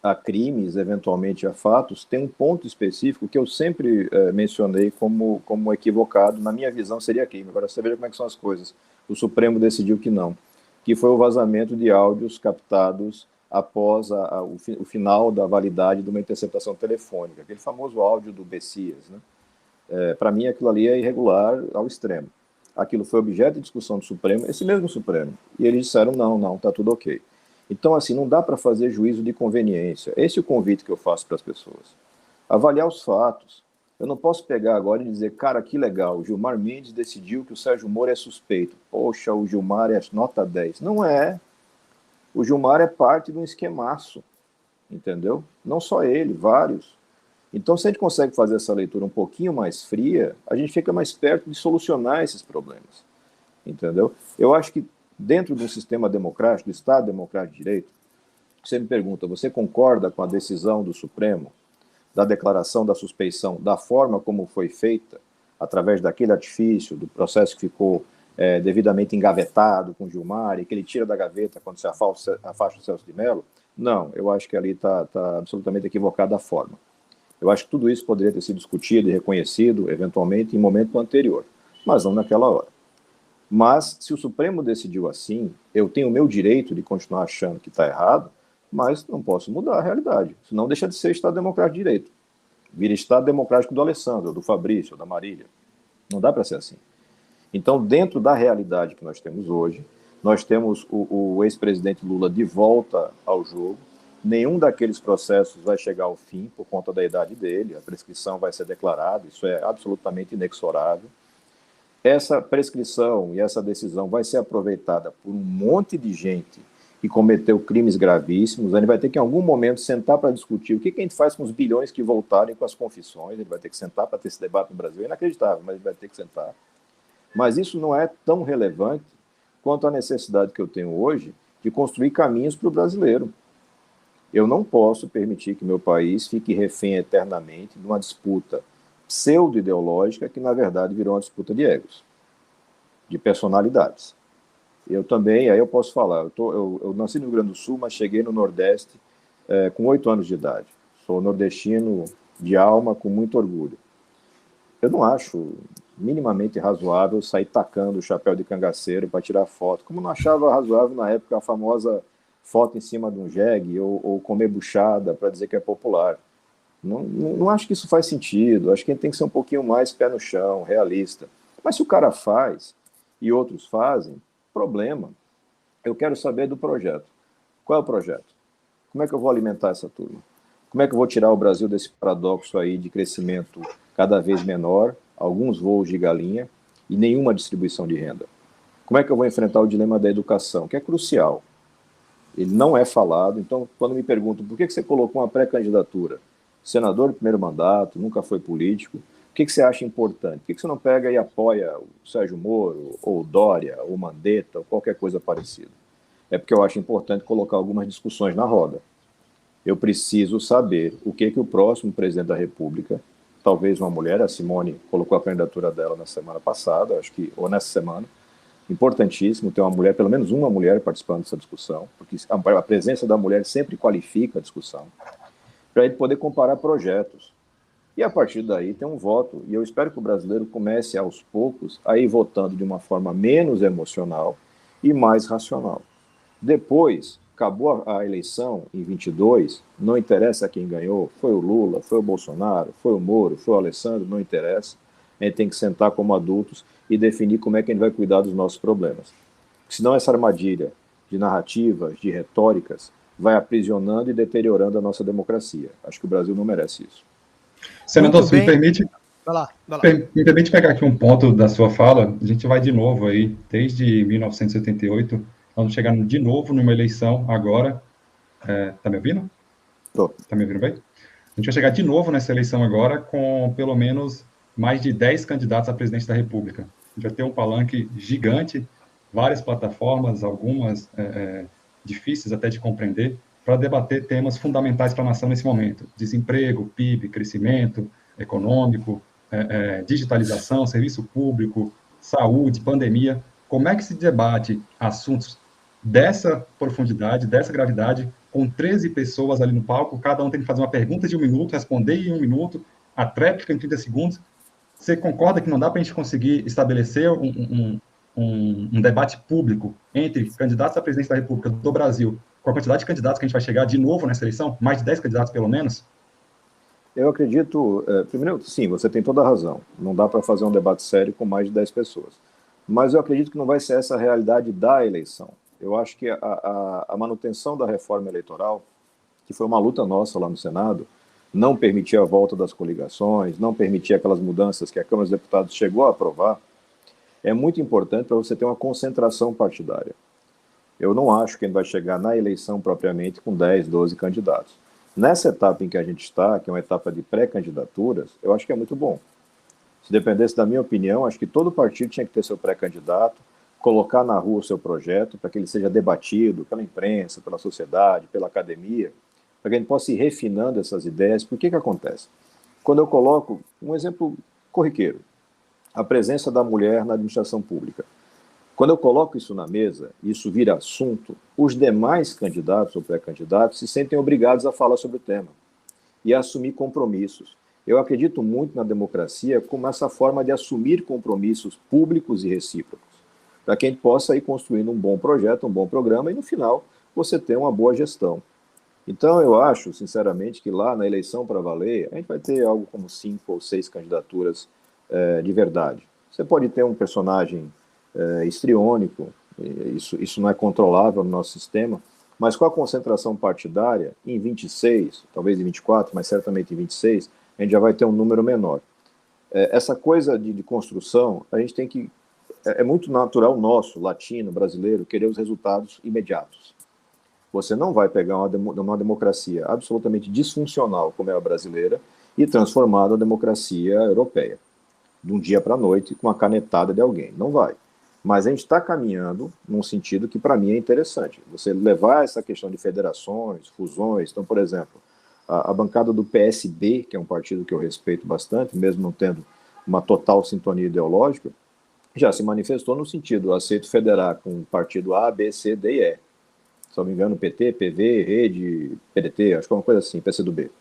a crimes, eventualmente a fatos, tem um ponto específico que eu sempre mencionei como equivocado, na minha visão seria crime. Agora você veja como é que são as coisas. O Supremo decidiu que não, que foi o vazamento de áudios captados após o final da validade de uma interceptação telefônica, aquele famoso áudio do Bessias, né? Para mim aquilo ali é irregular ao extremo. Aquilo foi objeto de discussão do Supremo, esse mesmo Supremo, e eles disseram não, está tudo ok. Então, assim, não dá para fazer juízo de conveniência. Esse é o convite que eu faço para as pessoas. Avaliar os fatos. Eu não posso pegar agora e dizer, cara, que legal, o Gilmar Mendes decidiu que o Sérgio Moro é suspeito. Poxa, o Gilmar é nota 10. Não é. O Gilmar é parte de um esquemaço, entendeu? Não só ele, vários. Então, se a gente consegue fazer essa leitura um pouquinho mais fria, a gente fica mais perto de solucionar esses problemas, entendeu? Eu acho que dentro de um sistema democrático, do Estado Democrático de Direito, você me pergunta, você concorda com a decisão do Supremo, da declaração da suspeição, da forma como foi feita, através daquele artifício, do processo que ficou devidamente engavetado com Gilmar, e que ele tira da gaveta quando se afasta o Celso de Mello? Não, eu acho que ali está absolutamente equivocada a forma. Eu acho que tudo isso poderia ter sido discutido e reconhecido, eventualmente, em momento anterior, mas não naquela hora. Mas, se o Supremo decidiu assim, eu tenho o meu direito de continuar achando que está errado, mas não posso mudar a realidade, senão deixa de ser Estado Democrático de Direito. Vira Estado Democrático do Alessandro, do Fabrício, da Marília. Não dá para ser assim. Então, dentro da realidade que nós temos hoje, nós temos o ex-presidente Lula de volta ao jogo. Nenhum daqueles processos vai chegar ao fim por conta da idade dele, a prescrição vai ser declarada, isso é absolutamente inexorável. Essa prescrição e essa decisão vai ser aproveitada por um monte de gente que cometeu crimes gravíssimos. A gente vai ter que, em algum momento, sentar para discutir o que a gente faz com os bilhões que voltarem com as confissões. A gente vai ter que sentar para ter esse debate no Brasil. É inacreditável, mas a gente vai ter que sentar. Mas isso não é tão relevante quanto a necessidade que eu tenho hoje de construir caminhos para o brasileiro. Eu não posso permitir que meu país fique refém eternamente de uma disputa pseudo-ideológica que, na verdade, virou uma disputa de egos, de personalidades. Eu também, aí eu posso falar, eu nasci no Rio Grande do Sul, mas cheguei no Nordeste com 8 anos de idade. Sou nordestino de alma, com muito orgulho. Eu não acho minimamente razoável sair tacando o chapéu de cangaceiro para tirar foto, como não achava razoável na época a famosa foto em cima de um jegue ou comer buchada para dizer que é popular. Não acho que isso faz sentido. Acho que a gente tem que ser um pouquinho mais pé no chão, realista. Mas se o cara faz e outros fazem, problema. Eu quero saber do projeto. Qual é o projeto? Como é que eu vou alimentar essa turma? Como é que eu vou tirar o Brasil desse paradoxo aí de crescimento cada vez menor, alguns voos de galinha e nenhuma distribuição de renda? Como é que eu vou enfrentar o dilema da educação, que é crucial? Ele não é falado. Então, quando me perguntam por que você colocou uma pré-candidatura, senador de primeiro mandato, nunca foi político, o que você acha importante? Por que você não pega e apoia o Sérgio Moro, ou Dória, ou Mandetta, ou qualquer coisa parecida? É porque eu acho importante colocar algumas discussões na roda. Eu preciso saber o que o próximo presidente da República, talvez uma mulher, a Simone colocou a candidatura dela na semana passada, acho que, ou nessa semana, importantíssimo ter uma mulher, pelo menos uma mulher participando dessa discussão, porque a presença da mulher sempre qualifica a discussão, para ele poder comparar projetos. E a partir daí tem um voto, e eu espero que o brasileiro comece aos poucos a ir votando de uma forma menos emocional e mais racional. Depois, acabou a eleição em 22, não interessa quem ganhou, foi o Lula, foi o Bolsonaro, foi o Moro, foi o Alessandro, não interessa. A gente tem que sentar como adultos e definir como é que a gente vai cuidar dos nossos problemas. Senão essa armadilha de narrativas, de retóricas, vai aprisionando e deteriorando a nossa democracia. Acho que o Brasil não merece isso. Senador, se me permite, vai lá. Me permite pegar aqui um ponto da sua fala. A gente vai de novo aí, desde 1978, vamos chegar de novo numa eleição agora. Tá me ouvindo? Tô. Tá me ouvindo bem? A gente vai chegar de novo nessa eleição agora com pelo menos mais de 10 candidatos a presidente da República. A gente vai ter um palanque gigante, várias plataformas, algumas difíceis até de compreender, para debater temas fundamentais para a nação nesse momento. Desemprego, PIB, crescimento econômico, digitalização, serviço público, saúde, pandemia. Como é que se debate assuntos dessa profundidade, dessa gravidade, com 13 pessoas ali no palco, cada um tem que fazer uma pergunta de 1 minuto, responder em 1 minuto, a tréplica em 30 segundos. Você concorda que não dá para a gente conseguir estabelecer um debate público entre candidatos à presidência da República do Brasil, com a quantidade de candidatos que a gente vai chegar de novo nessa eleição, mais de 10 candidatos pelo menos? Eu acredito, primeiro, sim, você tem toda a razão. Não dá para fazer um debate sério com mais de 10 pessoas. Mas eu acredito que não vai ser essa a realidade da eleição. Eu acho que a manutenção da reforma eleitoral, que foi uma luta nossa lá no Senado, não permitia a volta das coligações, não permitia aquelas mudanças que a Câmara dos Deputados chegou a aprovar, é muito importante para você ter uma concentração partidária. Eu não acho que a gente vai chegar na eleição propriamente com 10, 12 candidatos. Nessa etapa em que a gente está, que é uma etapa de pré-candidaturas, eu acho que é muito bom. Se dependesse da minha opinião, acho que todo partido tinha que ter seu pré-candidato, colocar na rua o seu projeto para que ele seja debatido pela imprensa, pela sociedade, pela academia, para que a gente possa ir refinando essas ideias. Por que acontece? Quando eu coloco um exemplo corriqueiro, a presença da mulher na administração pública. Quando eu coloco isso na mesa, isso vira assunto, os demais candidatos ou pré-candidatos se sentem obrigados a falar sobre o tema e a assumir compromissos. Eu acredito muito na democracia como essa forma de assumir compromissos públicos e recíprocos, para que a gente possa ir construindo um bom projeto, um bom programa e, no final, você ter uma boa gestão. Então, eu acho, sinceramente, que lá na eleição para valer, a gente vai ter algo como 5 ou 6 candidaturas de verdade. Você pode ter um personagem histriônico, isso não é controlável no nosso sistema, mas com a concentração partidária, em 26, talvez em 24, mas certamente em 26, a gente já vai ter um número menor. Essa coisa de construção, a gente tem que... É muito natural nosso, latino, brasileiro, querer os resultados imediatos. Você não vai pegar uma democracia absolutamente disfuncional, como é a brasileira, e transformar na democracia europeia, de um dia para a noite, com a canetada de alguém. Não vai. Mas a gente está caminhando num sentido que, para mim, é interessante. Você levar essa questão de federações, fusões. Então, por exemplo, a bancada do PSB, que é um partido que eu respeito bastante, mesmo não tendo uma total sintonia ideológica, já se manifestou no sentido, aceito federar com o partido A, B, C, D e E. Se não me engano, PT, PV, Rede, PDT, acho que é uma coisa assim, PCdoB.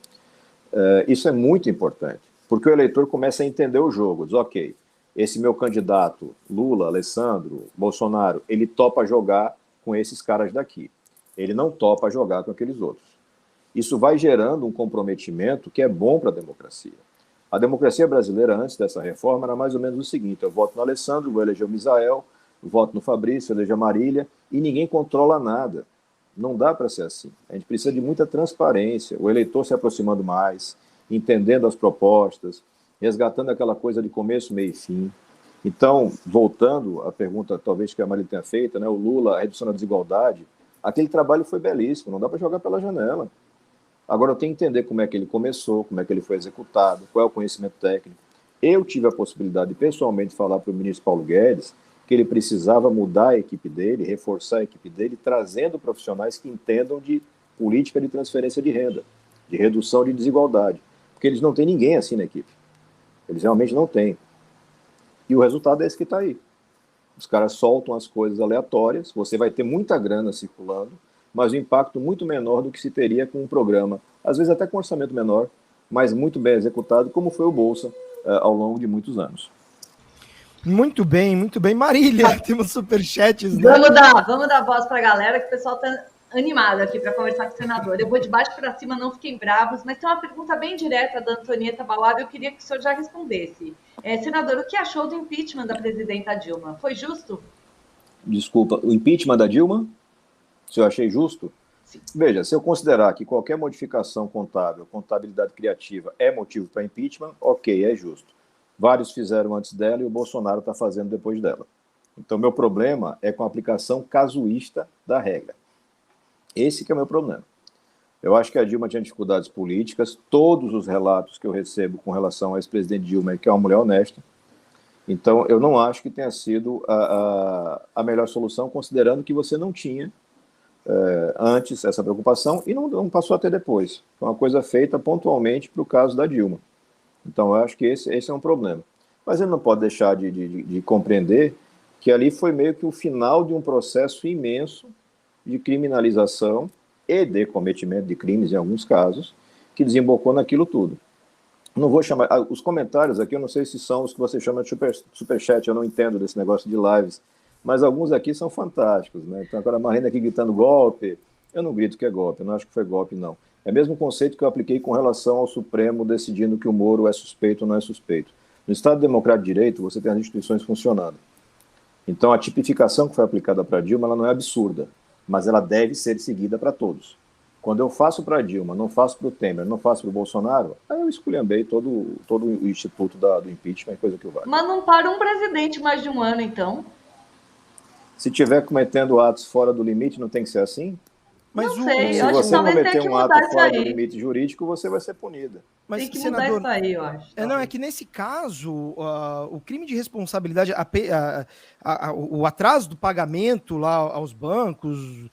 Isso é muito importante, porque o eleitor começa a entender o jogo. Diz, ok, esse meu candidato, Lula, Alessandro, Bolsonaro, ele topa jogar com esses caras daqui. Ele não topa jogar com aqueles outros. Isso vai gerando um comprometimento que é bom para a democracia. A democracia brasileira, antes dessa reforma, era mais ou menos o seguinte: eu voto no Alessandro, vou eleger o Misael, voto no Fabrício, eleger a Marília, e ninguém controla nada. Não dá para ser assim. A gente precisa de muita transparência, o eleitor se aproximando mais, entendendo as propostas, resgatando aquela coisa de começo, meio e fim. Então, voltando à pergunta talvez que a Marília tenha feito, né, o Lula, a redução da desigualdade, aquele trabalho foi belíssimo, não dá para jogar pela janela. Agora eu tenho que entender como é que ele começou, como é que ele foi executado, qual é o conhecimento técnico. Eu tive a possibilidade de pessoalmente falar para o ministro Paulo Guedes que ele precisava mudar a equipe dele, reforçar a equipe dele, trazendo profissionais que entendam de política de transferência de renda, de redução de desigualdade, porque eles não têm ninguém assim na equipe. Eles realmente não têm. E o resultado é esse que está aí. Os caras soltam as coisas aleatórias, você vai ter muita grana circulando, mas o impacto muito menor do que se teria com um programa, às vezes até com orçamento menor, mas muito bem executado, como foi o Bolsa ao longo de muitos anos. Muito bem, muito bem. Marília, temos superchats, né? Vamos dar voz para a galera, que o pessoal está animado aqui para conversar com o senador. Eu vou de baixo para cima, não fiquem bravos, mas tem uma pergunta bem direta da Antonieta Bauab, eu queria que o senhor já respondesse. Senador, o que achou do impeachment da presidenta Dilma? Foi justo? Desculpa, o impeachment da Dilma? Se eu achei justo? Sim. Veja, se eu considerar que qualquer modificação contábil, contabilidade criativa é motivo para impeachment, ok, é justo. Vários fizeram antes dela e o Bolsonaro está fazendo depois dela. Então, meu problema é com a aplicação casuísta da regra. Esse que é o meu problema. Eu acho que a Dilma tinha dificuldades políticas, todos os relatos que eu recebo com relação ao ex-presidente Dilma é que é uma mulher honesta. Então, eu não acho que tenha sido a melhor solução, considerando que você não tinha antes essa preocupação e não passou a ter depois. Foi uma coisa feita pontualmente para o caso da Dilma. Então, eu acho que esse é um problema. Mas ele não pode deixar de compreender que ali foi meio que o final de um processo imenso de criminalização e de cometimento de crimes, em alguns casos, que desembocou naquilo tudo. Não vou chamar... Os comentários aqui, eu não sei se são os que você chama de superchat, eu não entendo desse negócio de lives, mas alguns aqui são fantásticos, né? Então, agora a Marina aqui gritando golpe, eu não grito que é golpe, eu não acho que foi golpe, não. É o mesmo conceito que eu apliquei com relação ao Supremo decidindo que o Moro é suspeito ou não é suspeito. No Estado Democrático de Direito, você tem as instituições funcionando. Então, a tipificação que foi aplicada para Dilma, ela não é absurda, mas ela deve ser seguida para todos. Quando eu faço para Dilma, não faço para o Temer, não faço para o Bolsonaro, aí eu esculhambei todo o instituto do impeachment, coisa que eu vale. Mas não para um presidente mais de um ano, então? Se tiver cometendo atos fora do limite, não tem que ser assim? Mas não sei, se você cometer um ato fora do limite jurídico, você vai ser punida. Mas, tem que mudar isso aí, eu acho. Não, é que nesse caso, o crime de responsabilidade, o atraso do pagamento lá aos bancos,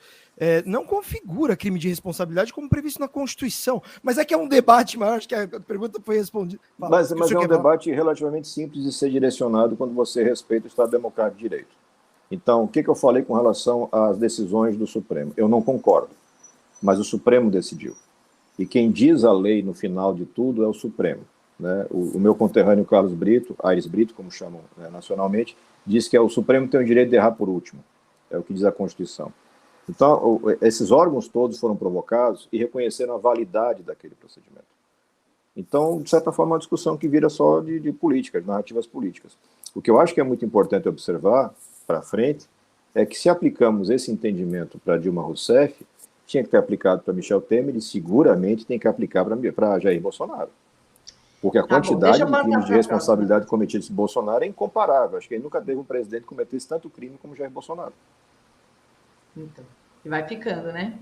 não configura crime de responsabilidade como previsto na Constituição. Mas é que é um debate maior, acho que a pergunta foi respondida. Mas é um debate relativamente simples de ser direcionado quando você respeita o Estado Democrático de Direito. Então, o que eu falei com relação às decisões do Supremo? Eu não concordo, mas o Supremo decidiu. E quem diz a lei no final de tudo é o Supremo. Né? O meu conterrâneo Carlos Brito, Aires Brito, como chamam nacionalmente, diz que o Supremo tem o direito de errar por último. É o que diz a Constituição. Então, esses órgãos todos foram provocados e reconheceram a validade daquele procedimento. Então, de certa forma, é uma discussão que vira só de política, de narrativas políticas. O que eu acho que é muito importante observar para frente é que se aplicamos esse entendimento para Dilma Rousseff, tinha que ter aplicado para Michel Temer e seguramente tem que aplicar para Jair Bolsonaro. Porque a quantidade de crimes de responsabilidade cometidos por Bolsonaro é incomparável. Acho que ele nunca teve um presidente que cometesse tanto crime como Jair Bolsonaro. Então, e vai ficando, né?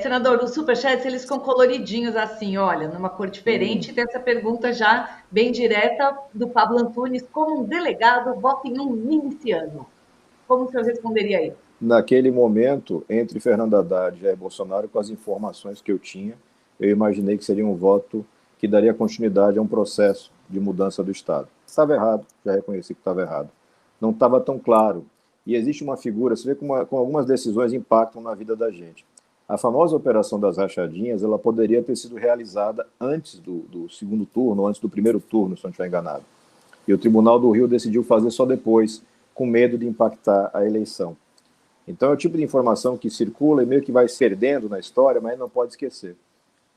Senador, os superchats, eles ficam coloridinhos assim, olha, numa cor diferente. Tem essa pergunta já bem direta do Pablo Antunes. Como um delegado vota em um miliciano? Como o senhor responderia isso? Naquele momento, entre Fernando Haddad e Jair Bolsonaro, com as informações que eu tinha, eu imaginei que seria um voto que daria continuidade a um processo de mudança do Estado. Estava errado, já reconheci que estava errado. Não estava tão claro. E existe uma figura, você vê como algumas decisões impactam na vida da gente. A famosa operação das rachadinhas, ela poderia ter sido realizada antes do segundo turno, ou antes do primeiro turno, se eu não estiver enganado. E o Tribunal do Rio decidiu fazer só depois, com medo de impactar a eleição. Então é o tipo de informação que circula e meio que vai se perdendo na história, mas não pode esquecer.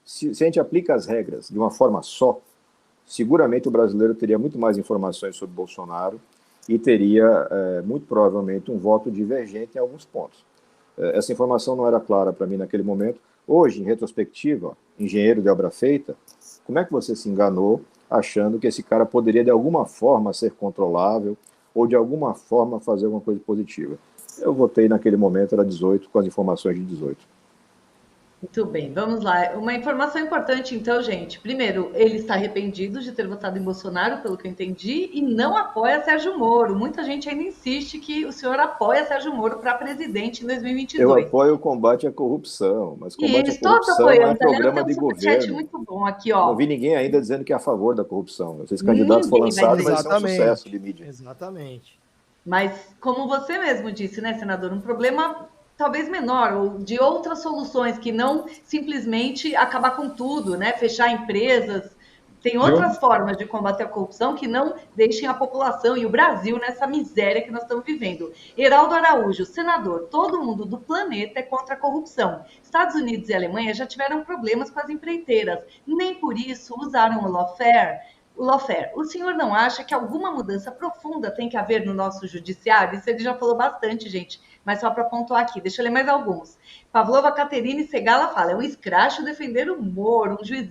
Se a gente aplica as regras de uma forma só, seguramente o brasileiro teria muito mais informações sobre Bolsonaro e teria, muito provavelmente, um voto divergente em alguns pontos. Essa informação não era clara para mim naquele momento. Hoje, em retrospectiva, engenheiro de obra feita, como é que você se enganou achando que esse cara poderia, de alguma forma, ser controlável ou, de alguma forma, fazer alguma coisa positiva? Eu votei naquele momento, era 18, com as informações de 18. Muito bem, vamos lá. Uma informação importante, então, gente. Primeiro, ele está arrependido de ter votado em Bolsonaro, pelo que eu entendi, e não apoia Sérgio Moro. Muita gente ainda insiste que o senhor apoia Sérgio Moro para presidente em 2022. Eu apoio o combate à corrupção, mas combate à corrupção é um programa de governo. Muito bom aqui, ó. Não vi ninguém ainda dizendo que é a favor da corrupção. Esses candidatos foram lançados, vai ser um sucesso de mídia. Exatamente. Mas, como você mesmo disse, né, senador, um problema talvez menor, ou de outras soluções, que não simplesmente acabar com tudo, né? Fechar empresas. Tem outras formas de combater a corrupção que não deixem a população e o Brasil nessa miséria que nós estamos vivendo. Heraldo Araújo, senador, todo mundo do planeta é contra a corrupção. Estados Unidos e Alemanha já tiveram problemas com as empreiteiras, nem por isso usaram o lawfare. O senhor não acha que alguma mudança profunda tem que haver no nosso judiciário? Isso ele já falou bastante, gente, mas só para pontuar aqui. Deixa eu ler mais alguns. Pavlova Caterine Segala fala, é um escracho defender o Moro, um juiz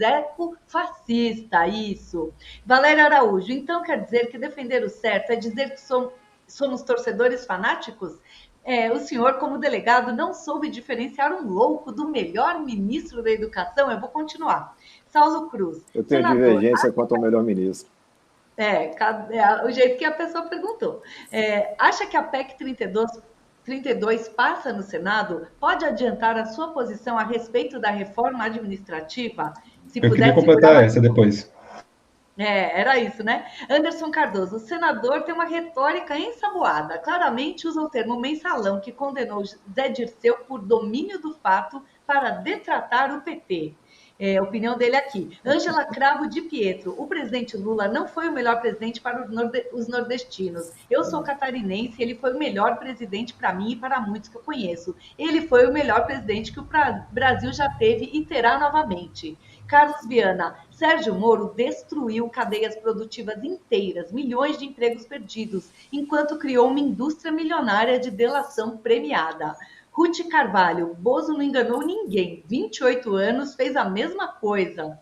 fascista, isso. Valéria Araújo, então quer dizer que defender o certo é dizer que somos torcedores fanáticos? O senhor, como delegado, não soube diferenciar um louco do melhor ministro da educação? Eu vou continuar. Saulo Cruz. Eu tenho divergência quanto ao melhor ministro. O jeito que a pessoa perguntou. Acha que a PEC 32 passa no Senado? Pode adiantar a sua posição a respeito da reforma administrativa? Eu queria completar essa depois. Era isso, né? Anderson Cardoso, o senador tem uma retórica ensaboada. Claramente usa o termo mensalão que condenou Zé Dirceu por domínio do fato para detratar o PT. Opinião dele aqui. Ângela Cravo de Pietro. O presidente Lula não foi o melhor presidente para os nordestinos. Eu sou catarinense, ele foi o melhor presidente para mim e para muitos que eu conheço. Ele foi o melhor presidente que o Brasil já teve e terá novamente. Carlos Viana. Sérgio Moro destruiu cadeias produtivas inteiras, milhões de empregos perdidos, enquanto criou uma indústria milionária de delação premiada. Ruth Carvalho, Bozo não enganou ninguém, 28 anos, fez a mesma coisa.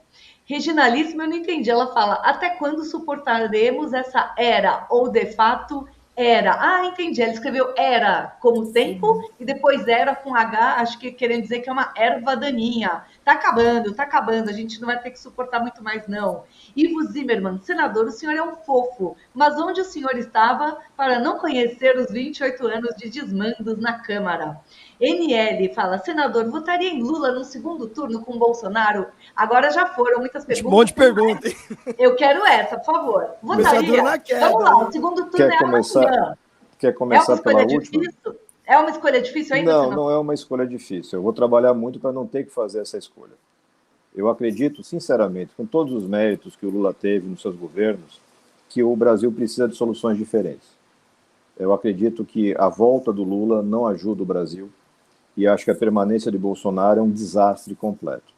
Reginalíssima, eu não entendi, ela fala, até quando suportaremos essa era, ou de fato era? Entendi, ela escreveu era como tempo, e depois era com H, acho que querendo dizer que é uma erva daninha. Tá acabando, a gente não vai ter que suportar muito mais não. Ivo Zimmermann, senador, o senhor é um fofo, mas onde o senhor estava para não conhecer os 28 anos de desmandos na Câmara? NL fala, senador, votaria em Lula no segundo turno com Bolsonaro? Agora já foram muitas perguntas. Um monte de perguntas. Eu quero essa, por favor. Votaria? Vamos lá, o segundo turno amanhã. Quer começar pela última? Difícil? É uma escolha difícil ainda? Não é uma escolha difícil. Eu vou trabalhar muito para não ter que fazer essa escolha. Eu acredito, sinceramente, com todos os méritos que o Lula teve nos seus governos, que o Brasil precisa de soluções diferentes. Eu acredito que a volta do Lula não ajuda o Brasil e acho que a permanência de Bolsonaro é um desastre completo.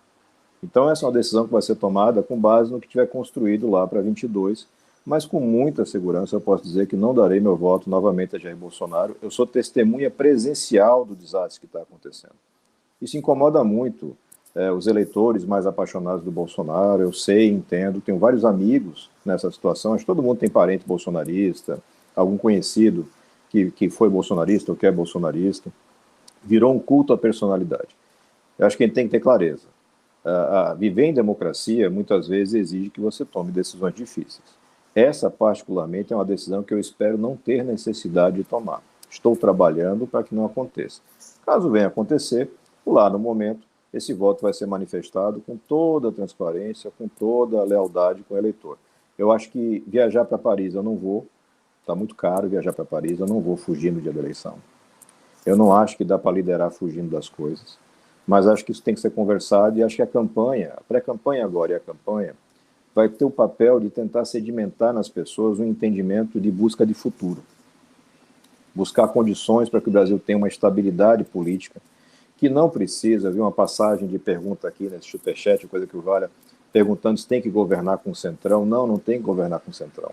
Então, essa é uma decisão que vai ser tomada com base no que tiver construído lá para 22, mas com muita segurança eu posso dizer que não darei meu voto novamente a Jair Bolsonaro. Eu sou testemunha presencial do desastre que está acontecendo. Isso incomoda muito os eleitores mais apaixonados do Bolsonaro, eu sei, entendo, tenho vários amigos nessa situação, acho que todo mundo tem parente bolsonarista, algum conhecido que foi bolsonarista ou que é bolsonarista, virou um culto à personalidade. Eu acho que a gente tem que ter clareza. Viver em democracia muitas vezes exige que você tome decisões difíceis. Essa, particularmente, é uma decisão que eu espero não ter necessidade de tomar. Estou trabalhando para que não aconteça. Caso venha acontecer, lá no momento, esse voto vai ser manifestado com toda a transparência, com toda a lealdade com o eleitor. Eu acho que viajar para Paris eu não vou, está muito caro viajar para Paris, eu não vou fugir no dia da eleição. Eu não acho que dá para liderar fugindo das coisas, mas acho que isso tem que ser conversado e acho que a campanha, a pré-campanha agora e a campanha, vai ter o papel de tentar sedimentar nas pessoas um entendimento de busca de futuro. Buscar condições para que o Brasil tenha uma estabilidade política, que não precisa, viu uma passagem de pergunta aqui nesse superchat, coisa que o Valha, perguntando se tem que governar com o Centrão. Não tem que governar com o Centrão.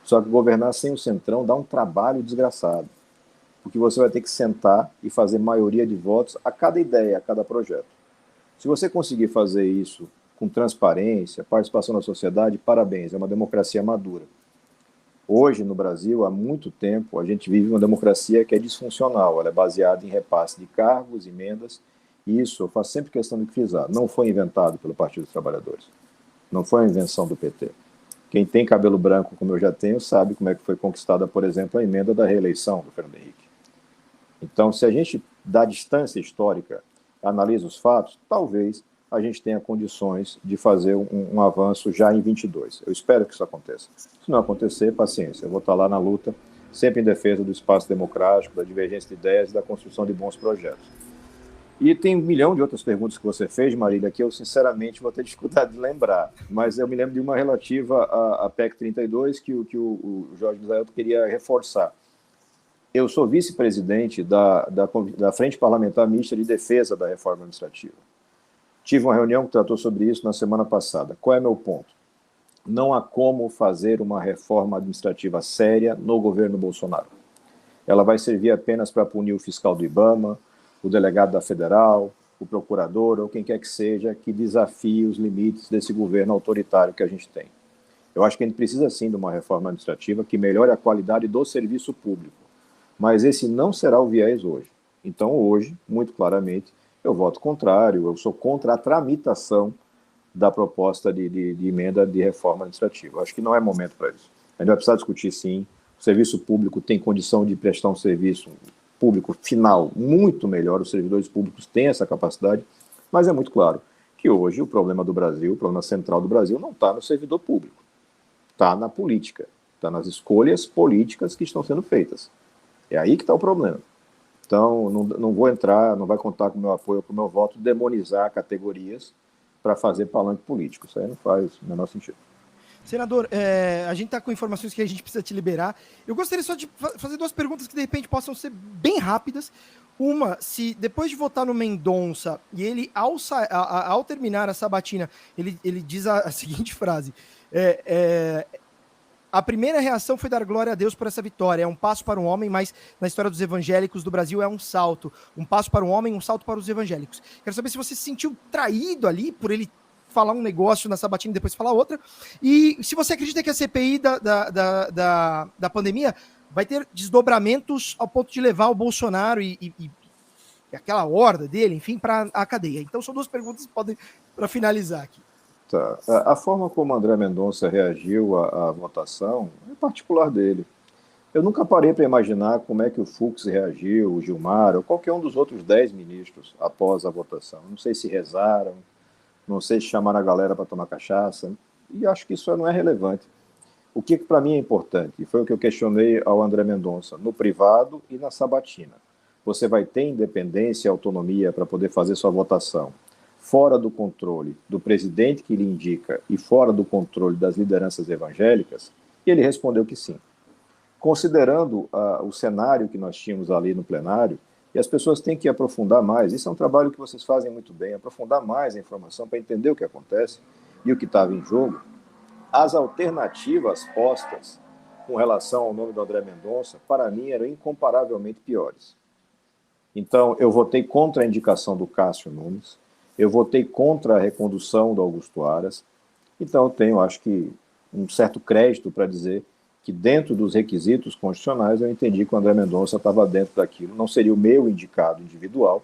Só que governar sem o Centrão dá um trabalho desgraçado, porque você vai ter que sentar e fazer maioria de votos a cada ideia, a cada projeto. Se você conseguir fazer isso com transparência, participação da sociedade, parabéns, é uma democracia madura. Hoje, no Brasil, há muito tempo, a gente vive uma democracia que é disfuncional, ela é baseada em repasse de cargos, emendas, e isso eu faço sempre questão de frisar, não foi inventado pelo Partido dos Trabalhadores, não foi uma invenção do PT. Quem tem cabelo branco, como eu já tenho, sabe como é que foi conquistada, por exemplo, a emenda da reeleição do Fernando Henrique. Então, se a gente dá distância histórica, analisa os fatos, talvez a gente tenha condições de fazer um avanço já em 22. Eu espero que isso aconteça. Se não acontecer, paciência, eu vou estar lá na luta sempre em defesa do espaço democrático, da divergência de ideias e da construção de bons projetos. E tem 1 milhão de outras perguntas que você fez, Marília, que eu, sinceramente, vou ter dificuldade de lembrar. Mas eu me lembro de uma relativa à PEC 32, que o Jorge Misael queria reforçar. Eu sou vice-presidente da Frente Parlamentar Mista de Defesa da Reforma Administrativa. Tive uma reunião que tratou sobre isso na semana passada. Qual é meu ponto? Não há como fazer uma reforma administrativa séria no governo Bolsonaro. Ela vai servir apenas para punir o fiscal do IBAMA, o delegado da Federal, o procurador ou quem quer que seja que desafie os limites desse governo autoritário que a gente tem. Eu acho que a gente precisa sim de uma reforma administrativa que melhore a qualidade do serviço público, mas esse não será o viés hoje. Então hoje, muito claramente, eu voto contrário, eu sou contra a tramitação da proposta de emenda de reforma administrativa. Eu acho que não é momento para isso. A gente vai precisar discutir sim, o serviço público tem condição de prestar um serviço público final muito melhor, os servidores públicos têm essa capacidade, mas é muito claro que hoje o problema do Brasil, o problema central do Brasil não está no servidor público, está na política, está nas escolhas políticas que estão sendo feitas. É aí que está o problema. Então, não vou entrar, não vai contar com o meu apoio, com o meu voto, demonizar categorias para fazer palanque político. Isso aí não faz o menor sentido. Senador, a gente está com informações que a gente precisa te liberar. Eu gostaria só de fazer 2 perguntas que de repente possam ser bem rápidas. Uma, se depois de votar no Mendonça e ele, ao terminar a sabatina, ele diz a seguinte frase: a primeira reação foi dar glória a Deus por essa vitória. É um passo para um homem, mas na história dos evangélicos do Brasil é um salto. Um passo para um homem, um salto para os evangélicos. Quero saber se você se sentiu traído ali por ele falar um negócio na sabatina e depois falar outra. E se você acredita que a CPI da pandemia vai ter desdobramentos ao ponto de levar o Bolsonaro e aquela horda dele, enfim, para a cadeia. Então são 2 perguntas que podem para finalizar aqui. Tá. A forma como André Mendonça reagiu à votação é particular dele. Eu nunca parei para imaginar como é que o Fux reagiu, o Gilmar, ou qualquer um dos outros 10 ministros após a votação. Não sei se rezaram, não sei se chamaram a galera para tomar cachaça, e acho que isso não é relevante. O que para mim é importante, e foi o que eu questionei ao André Mendonça, no privado e na sabatina. Você vai ter independência e autonomia para poder fazer sua votação fora do controle do presidente que lhe indica e fora do controle das lideranças evangélicas? E ele respondeu que sim. Considerando o cenário que nós tínhamos ali no plenário, e as pessoas têm que aprofundar mais, isso é um trabalho que vocês fazem muito bem, aprofundar mais a informação para entender o que acontece e o que estava em jogo, as alternativas postas com relação ao nome do André Mendonça, para mim, eram incomparavelmente piores. Então, eu votei contra a indicação do Cássio Nunes, eu votei contra a recondução do Augusto Aras, então eu tenho, acho que, um certo crédito para dizer que dentro dos requisitos constitucionais eu entendi que o André Mendonça estava dentro daquilo. Não seria o meu indicado individual,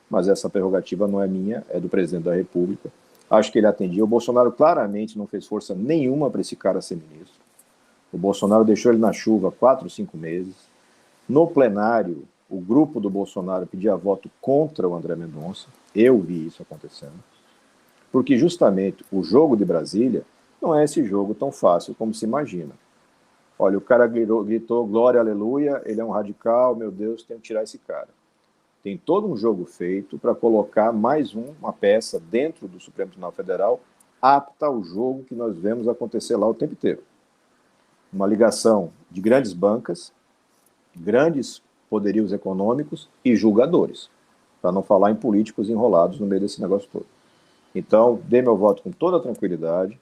mas essa prerrogativa não é minha, é do presidente da República. Acho que ele atendia. O Bolsonaro claramente não fez força nenhuma para esse cara ser ministro. O Bolsonaro deixou ele na chuva 4, 5 meses. No plenário, o grupo do Bolsonaro pedia voto contra o André Mendonça. Eu vi isso acontecendo. Porque justamente o jogo de Brasília não é esse jogo tão fácil como se imagina. Olha, o cara gritou glória, aleluia, ele é um radical, meu Deus, tem que tirar esse cara. Tem todo um jogo feito para colocar mais uma peça dentro do Supremo Tribunal Federal apta ao jogo que nós vemos acontecer lá o tempo inteiro. Uma ligação de grandes bancas, grandes poderios econômicos e julgadores, para não falar em políticos enrolados no meio desse negócio todo. Então, dei meu voto com toda a tranquilidade,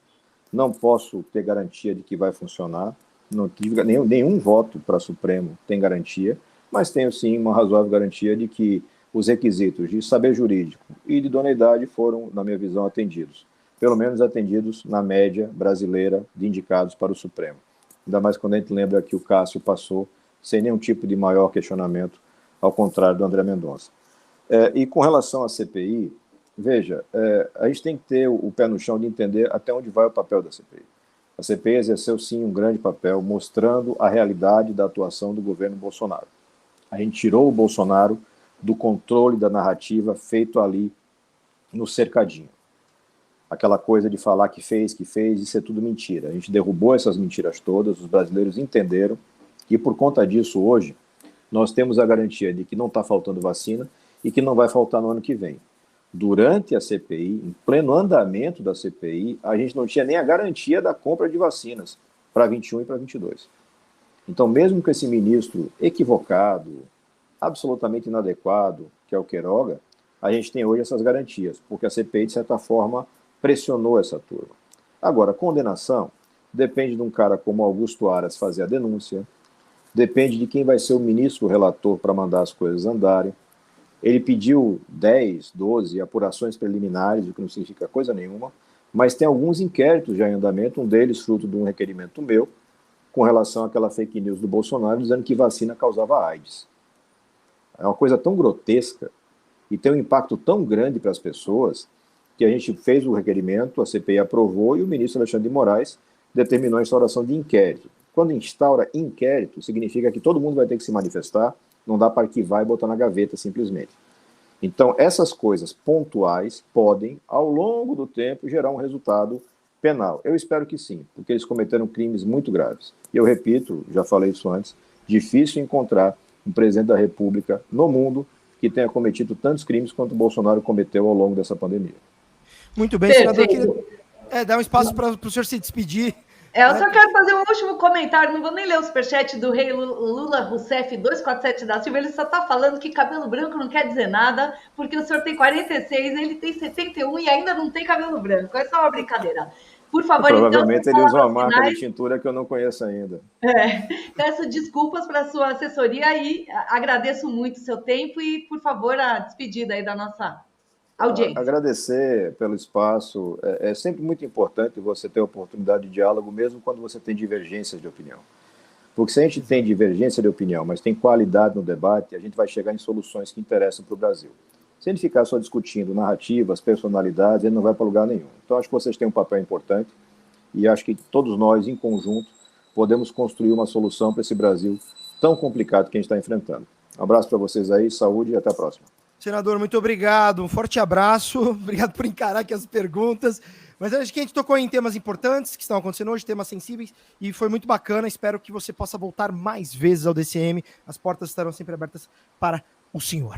não posso ter garantia de que vai funcionar, não tive nenhum voto para Supremo tem garantia, mas tenho sim uma razoável garantia de que os requisitos de saber jurídico e de idoneidade foram, na minha visão, atendidos. Pelo menos atendidos na média brasileira de indicados para o Supremo. Ainda mais quando a gente lembra que o Cássio passou sem nenhum tipo de maior questionamento, ao contrário do André Mendonça. E com relação à CPI, veja, a gente tem que ter o pé no chão de entender até onde vai o papel da CPI. A CPI exerceu, sim, um grande papel, mostrando a realidade da atuação do governo Bolsonaro. A gente tirou o Bolsonaro do controle da narrativa feito ali no cercadinho. Aquela coisa de falar que fez, isso é tudo mentira. A gente derrubou essas mentiras todas, os brasileiros entenderam E por conta disso, hoje, nós temos a garantia de que não está faltando vacina e que não vai faltar no ano que vem. Durante a CPI, em pleno andamento da CPI, a gente não tinha nem a garantia da compra de vacinas para 21 e para 22. Então, mesmo com esse ministro equivocado, absolutamente inadequado, que é o Queiroga, a gente tem hoje essas garantias, porque a CPI, de certa forma, pressionou essa turma. Agora, condenação depende de um cara como Augusto Aras fazer a denúncia, depende de quem vai ser o ministro relator para mandar as coisas andarem. Ele pediu 10, 12 apurações preliminares, o que não significa coisa nenhuma, mas tem alguns inquéritos já em andamento, um deles fruto de um requerimento meu, com relação àquela fake news do Bolsonaro, dizendo que vacina causava AIDS. É uma coisa tão grotesca e tem um impacto tão grande para as pessoas que a gente fez o requerimento, a CPI aprovou e o ministro Alexandre de Moraes determinou a instauração de inquérito. Quando instaura inquérito, significa que todo mundo vai ter que se manifestar, não dá para arquivar e botar na gaveta simplesmente. Então, essas coisas pontuais podem, ao longo do tempo, gerar um resultado penal. Eu espero que sim, porque eles cometeram crimes muito graves. E eu repito, já falei isso antes, difícil encontrar um presidente da República no mundo que tenha cometido tantos crimes quanto o Bolsonaro cometeu ao longo dessa pandemia. Muito bem, senador. Queria dar um espaço para o senhor se despedir. Eu só quero fazer um último comentário, não vou nem ler o superchat do rei Lula Rousseff 247 da Silva, ele só está falando que cabelo branco não quer dizer nada, porque o senhor tem 46, ele tem 71 e ainda não tem cabelo branco, é só uma brincadeira. Por favor, provavelmente ele usa uma marca de tintura que eu não conheço ainda. Peço desculpas para a sua assessoria e agradeço muito o seu tempo e, por favor, a despedida aí da nossa audiência. Agradecer pelo espaço. É sempre muito importante você ter oportunidade de diálogo, mesmo quando você tem divergências de opinião. Porque se a gente tem divergência de opinião, mas tem qualidade no debate, a gente vai chegar em soluções que interessam para o Brasil. Se a gente ficar só discutindo narrativas, personalidades, ele não vai para lugar nenhum. Então, acho que vocês têm um papel importante e acho que todos nós, em conjunto, podemos construir uma solução para esse Brasil tão complicado que a gente está enfrentando. Um abraço para vocês aí, saúde e até a próxima. Senador, muito obrigado, um forte abraço, obrigado por encarar aqui as perguntas, mas acho que a gente tocou em temas importantes que estão acontecendo hoje, temas sensíveis, e foi muito bacana, espero que você possa voltar mais vezes ao DCM, as portas estarão sempre abertas para o senhor.